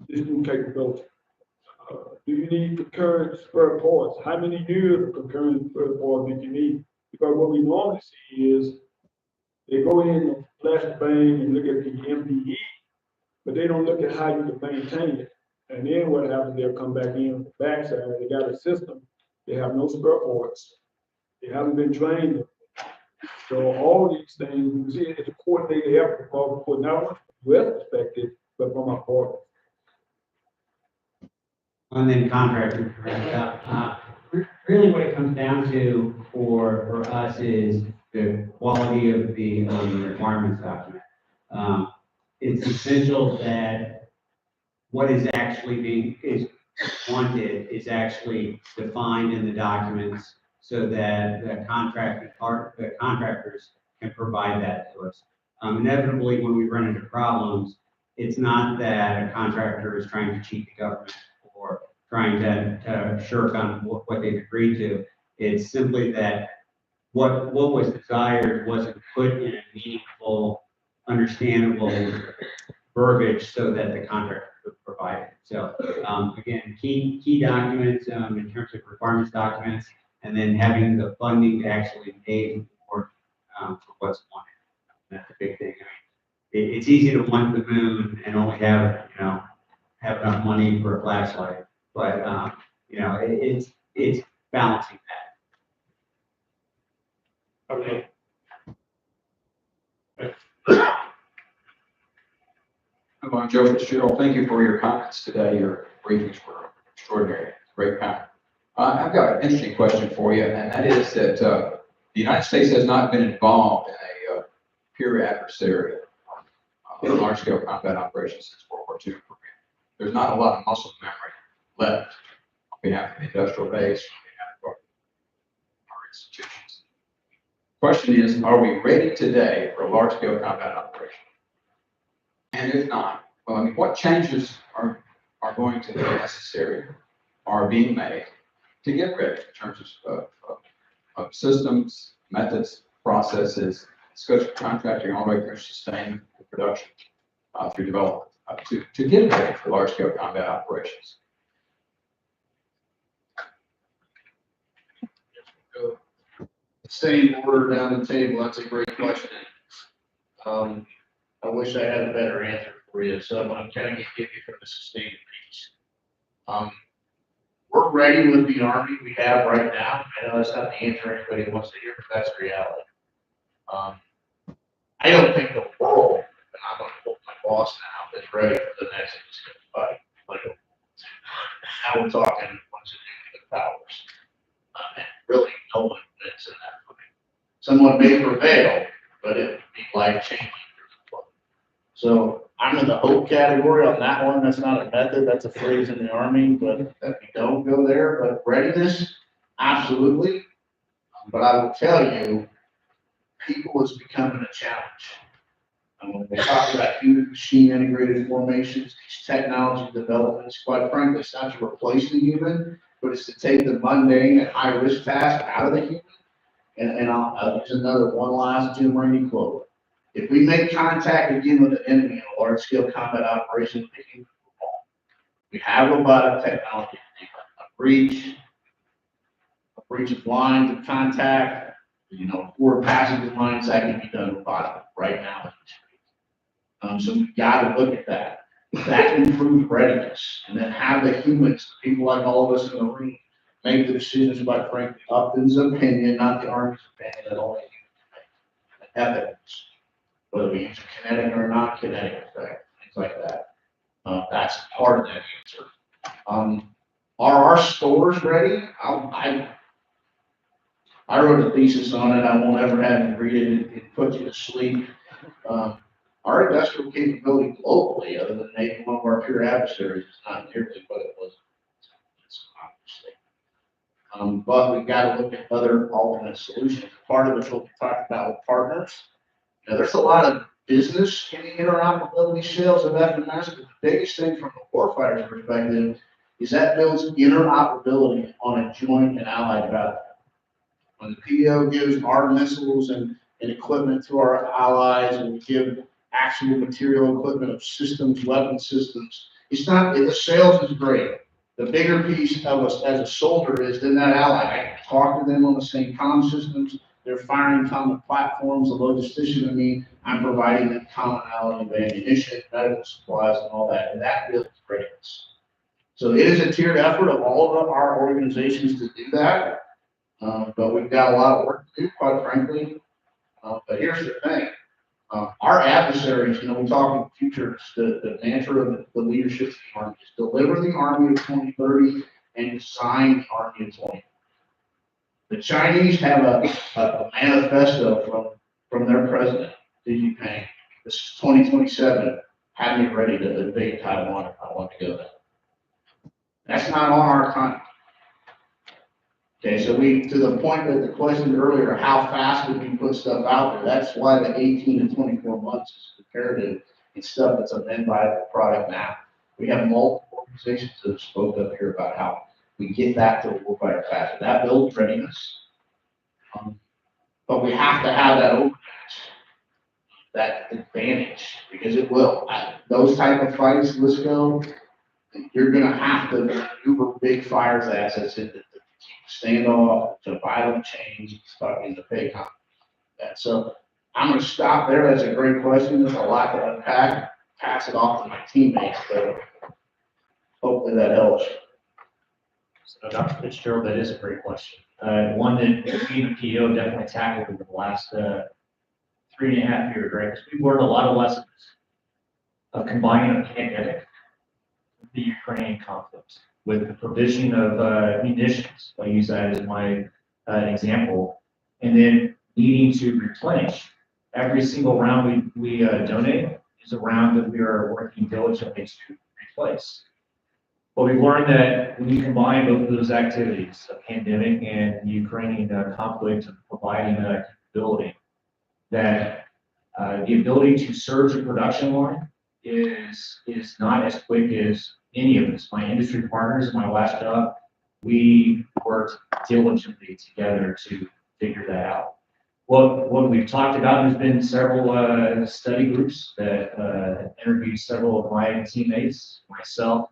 this new capability? Do you need concurrent spare parts? How many years of concurrent spare parts do you need? Because what we normally see is they go in and flash the bang and look at the MPE, but they don't look at how you can maintain it. And then what happens, they'll come back in on the backside, they got a system, they have no spare parts. They haven't been trained. So all these things, you see, it's a coordinated effort for not only from the U.S. perspective, but from our partners. And then contractors, really what it comes down to for us is the quality of the requirements document. It's essential that what is actually is wanted is actually defined in the documents so that the contractors can provide that to us. Inevitably, when we run into problems, it's not that a contractor is trying to cheat the government or trying to shirk on what they've agreed to. It's simply that what was desired wasn't put in a meaningful, understandable verbiage so that the contractor could provide it. So again, key documents in terms of requirements documents, and then having the funding to actually pay for what's wanted. That's a big thing. I mean, it's easy to want the moon and only have enough money for a flashlight, but it's balancing that. Okay. I'm Joe Fitzgerald. Thank you for your comments today. Your briefings were extraordinary. Great comment. I've got an interesting question for you, and that is that the United States has not been involved in a pure adversary large-scale combat operations since World War II. There's not a lot of muscle memory left on behalf of the industrial base, on behalf of our institutions. question is, are we ready today for a large-scale combat operation? And if not, well, I mean, what changes are going to be necessary, are being made to get ready in terms of systems, methods, processes, scopes of contracting, all the way through sustained production, through development, to get ready for large-scale combat operations? Same order down the table, that's a great question. I wish I had a better answer for you, so I'm gonna kind of give you from the sustained piece. We're ready with the Army we have right now. I know that's not the answer everybody wants to hear, but that's reality. I don't think the world, and I'm gonna hold my boss now, is ready for the next fight. Like, now we're talking once a nuclear powers. And really, no one wins in that fight. Someone may prevail, but it would be life-changing. So I'm in the hope category on that one. That's not a method, that's a phrase in the Army, but we don't go there. But readiness, absolutely. But I will tell you, people is becoming a challenge. When they talk about human machine integrated formations, these technology developments, quite frankly, it's not to replace the human, but it's to take the mundane and high risk task out of the human. And I'll use another one last Jim Rainey quote. If we make contact again with the enemy in a large scale combat operation, we have robotic technology, a breach of lines of contact, forward passage of lines, that can be done robotically right now. So we've got to look at that. That improves readiness, and then have the humans, people like all of us in the room, make the decisions by frankly Upton's opinion, not the Army's opinion, that only humans make. Evidence, whether we use a kinetic or not kinetic effect, things like that. That's part of that answer. Are our stores ready? I wrote a thesis on it. I won't ever have you read it and put you to sleep. Our industrial capability globally, other than maybe one of our peer adversaries, is not nearly what it was. But we've got to look at other alternate solutions. Part of it's what we talked about with partners. There's a lot of business in the interoperability sales of FMS, but the biggest thing from the warfighter's perspective is that builds interoperability on a joint and allied value. When the PO gives our missiles and equipment to our allies, and we give actual material equipment of systems, weapon systems, it's not, the sales is great. The bigger piece of us as a soldier is then that ally. I can talk to them on the same comm systems. They're firing common platforms. The logistician, I'm providing them commonality of ammunition, medical supplies, and all that. And that builds readiness. So it is a tiered effort of all of our organizations to do that. But we've got a lot of work to do, quite frankly. But here's the thing. Our adversaries, we talk in the future, the mantra of the leadership of the Army is deliver the Army of 2030 and design the Army of 2040. The Chinese have a manifesto from their president, Xi Jinping. This is 2027. Have me ready to invade Taiwan if I want to go there. That's not on our time. Okay, so to the point that the question earlier, how fast would we put stuff out there? That's why the 18 to 24 months is comparative and stuff that's a then viable product now. We have multiple organizations that have spoke up here about how we get that to the warfighter faster. That builds readiness. But we have to have that openness, that advantage, because it will. Those type of fights, let's go, you're going to have to maneuver big fires assets into standoff, to violent change, stuck in the pay comp. So I'm going to stop there. That's a great question. There's a lot to unpack. Pass it off to my teammates, but hopefully that helps. So Dr. Fitzgerald, that is a great question. One that we in the PO definitely tackled over the last 3.5 years, right? Because we've learned a lot of lessons of combining a pandemic with the Ukrainian conflict, with the provision of munitions. I'll use that as my example, and then needing to replenish. Every single round we donate is a round that we are working diligently to replace. But we've learned that when you combine both of those activities, a pandemic and the Ukrainian conflict, and providing building, that the ability to surge a production line is not as quick as any of us. My industry partners in my last job, we worked diligently together to figure that out. What we've talked about, there's been several study groups that interviewed several of my teammates, myself,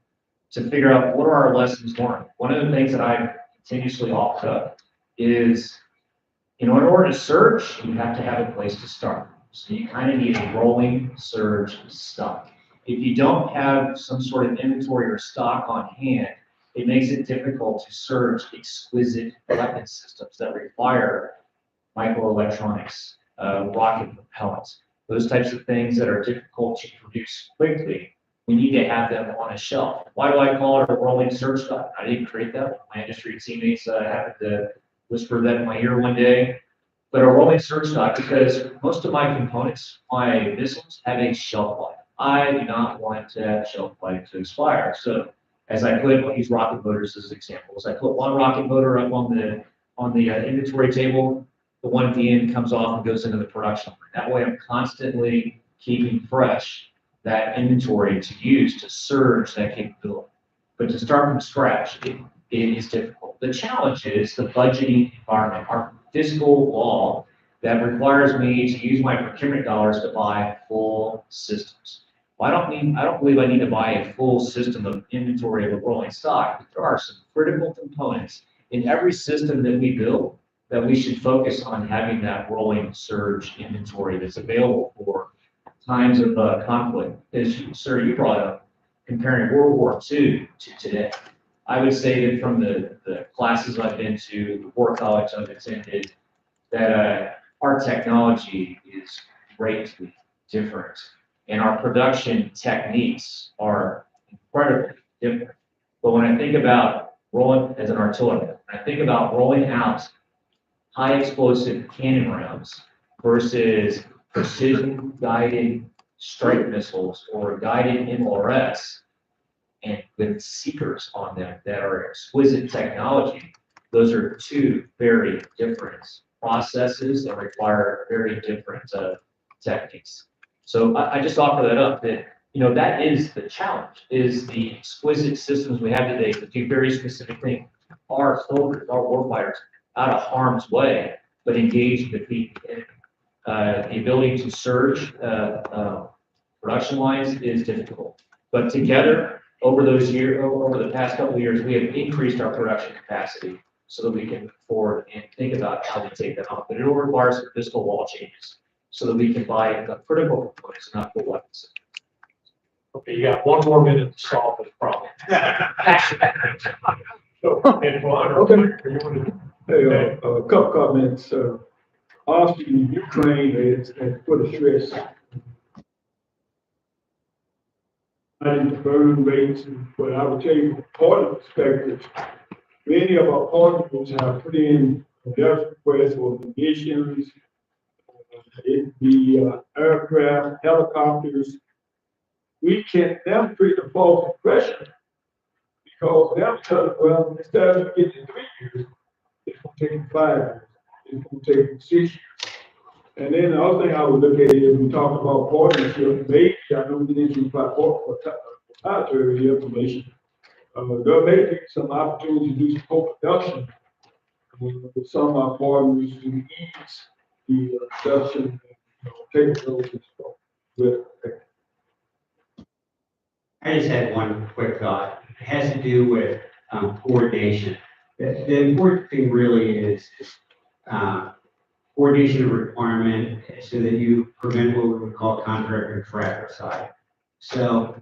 to figure out what are our lessons learned. One of the things that I've continuously offered up is, in order to surge, you have to have a place to start. So you kind of need a rolling surge stock. If you don't have some sort of inventory or stock on hand, it makes it difficult to surge exquisite weapon systems that require microelectronics, rocket propellants, those types of things that are difficult to produce quickly. We need to have them on a shelf. Why do I call it a rolling surge stock? I didn't create that. My industry teammates happened to whisper that in my ear one day. But a rolling surge stock, because most of my components, my missiles, have a shelf life. I do not want that shelf life to expire. So as I put, I'll use rocket motors as examples. I put one rocket motor up on the inventory table. The one at the end comes off and goes into the production line. That way I'm constantly keeping fresh that inventory to use to surge that capability. But to start from scratch, it is difficult. The challenge is the budgeting environment, our fiscal law that requires me to use my procurement dollars to buy full systems. Well, I don't believe I need to buy a full system of inventory of a rolling stock, but there are some critical components in every system that we build that we should focus on having that rolling surge inventory that's available for times of conflict. As sir, you brought up comparing World War II to today. I would say that from the classes I've been to, the war college I've attended, that our technology is greatly different, and our production techniques are incredibly different. But when I think about rolling as an artillery, when I think about rolling out high explosive cannon rounds versus precision guided strike missiles or guided MLRS, and with seekers on them that are exquisite technology, those are two very different processes that require very different techniques. So I just offer that up that, that is the challenge, is the exquisite systems we have today that do very specific things. Our soldiers, our warfighters, out of harm's way, but engaged with the enemy. The ability to surge production lines is difficult. But together, over the past couple of years, we have increased our production capacity so that we can move forward and think about how to take that off. But it will require some fiscal law changes so that we can buy the critical components, not the weapons. Okay, you got 1 more minute to solve this problem. So, Antoine, Okay. Hey, a couple comments. Obviously, Ukraine has put a stress on the burn rates, but I would tell you, from part of the perspective, many of our partners have put in their requests for munitions, it be aircraft, helicopters. We can never create a false impression because they'll tell us, well, instead of getting 3 years, it's going to take 5 years, it's going to take 6 years. And then the other thing I would look at is we talk about partnership. Maybe I know we didn't proprietary information. There may be some opportunity to do some co-production with some of our partners to ease the production capabilities. I just had one quick thought. It has to do with coordination. The important thing really is coordination of requirement so that you prevent what we would call contractor fratricide. So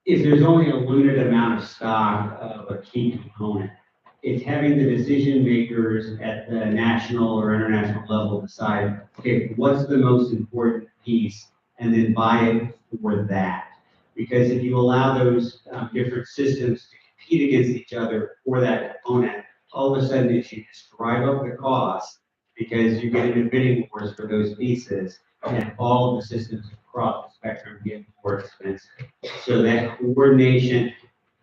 if there's only a limited amount of stock of a key component, it's having the decision makers at the national or international level decide, okay, what's the most important piece, and then buy it for that. Because if you allow those different systems to compete against each other for that component, all of a sudden you just drive up the cost because you get into bidding wars for those pieces, and all of the systems across the spectrum get more expensive. So that coordination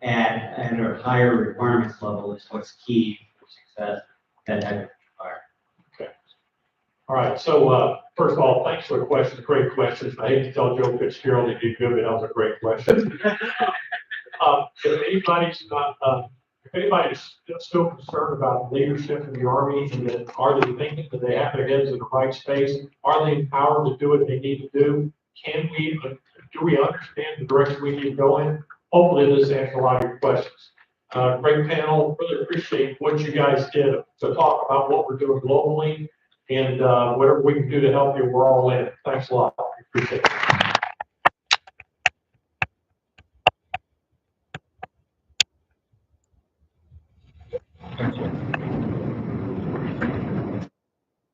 at a higher requirements level is what's key for success at that type of fire. All right, so, first of all, thanks for the questions, great questions. I hate to tell Joe Fitzgerald he did good, but that was a great question. If anybody's still concerned about leadership in the Army, and that are they thinking that they have their heads in the right space? Are they empowered to do what they need to do? Do we understand the direction we need to go in? Hopefully this answers a lot of your questions. Great panel, really appreciate what you guys did to talk about what we're doing globally, and whatever we can do to help you, we're all in. Thanks a lot, appreciate it.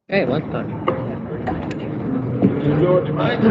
Hey, lunchtime. You do it tonight?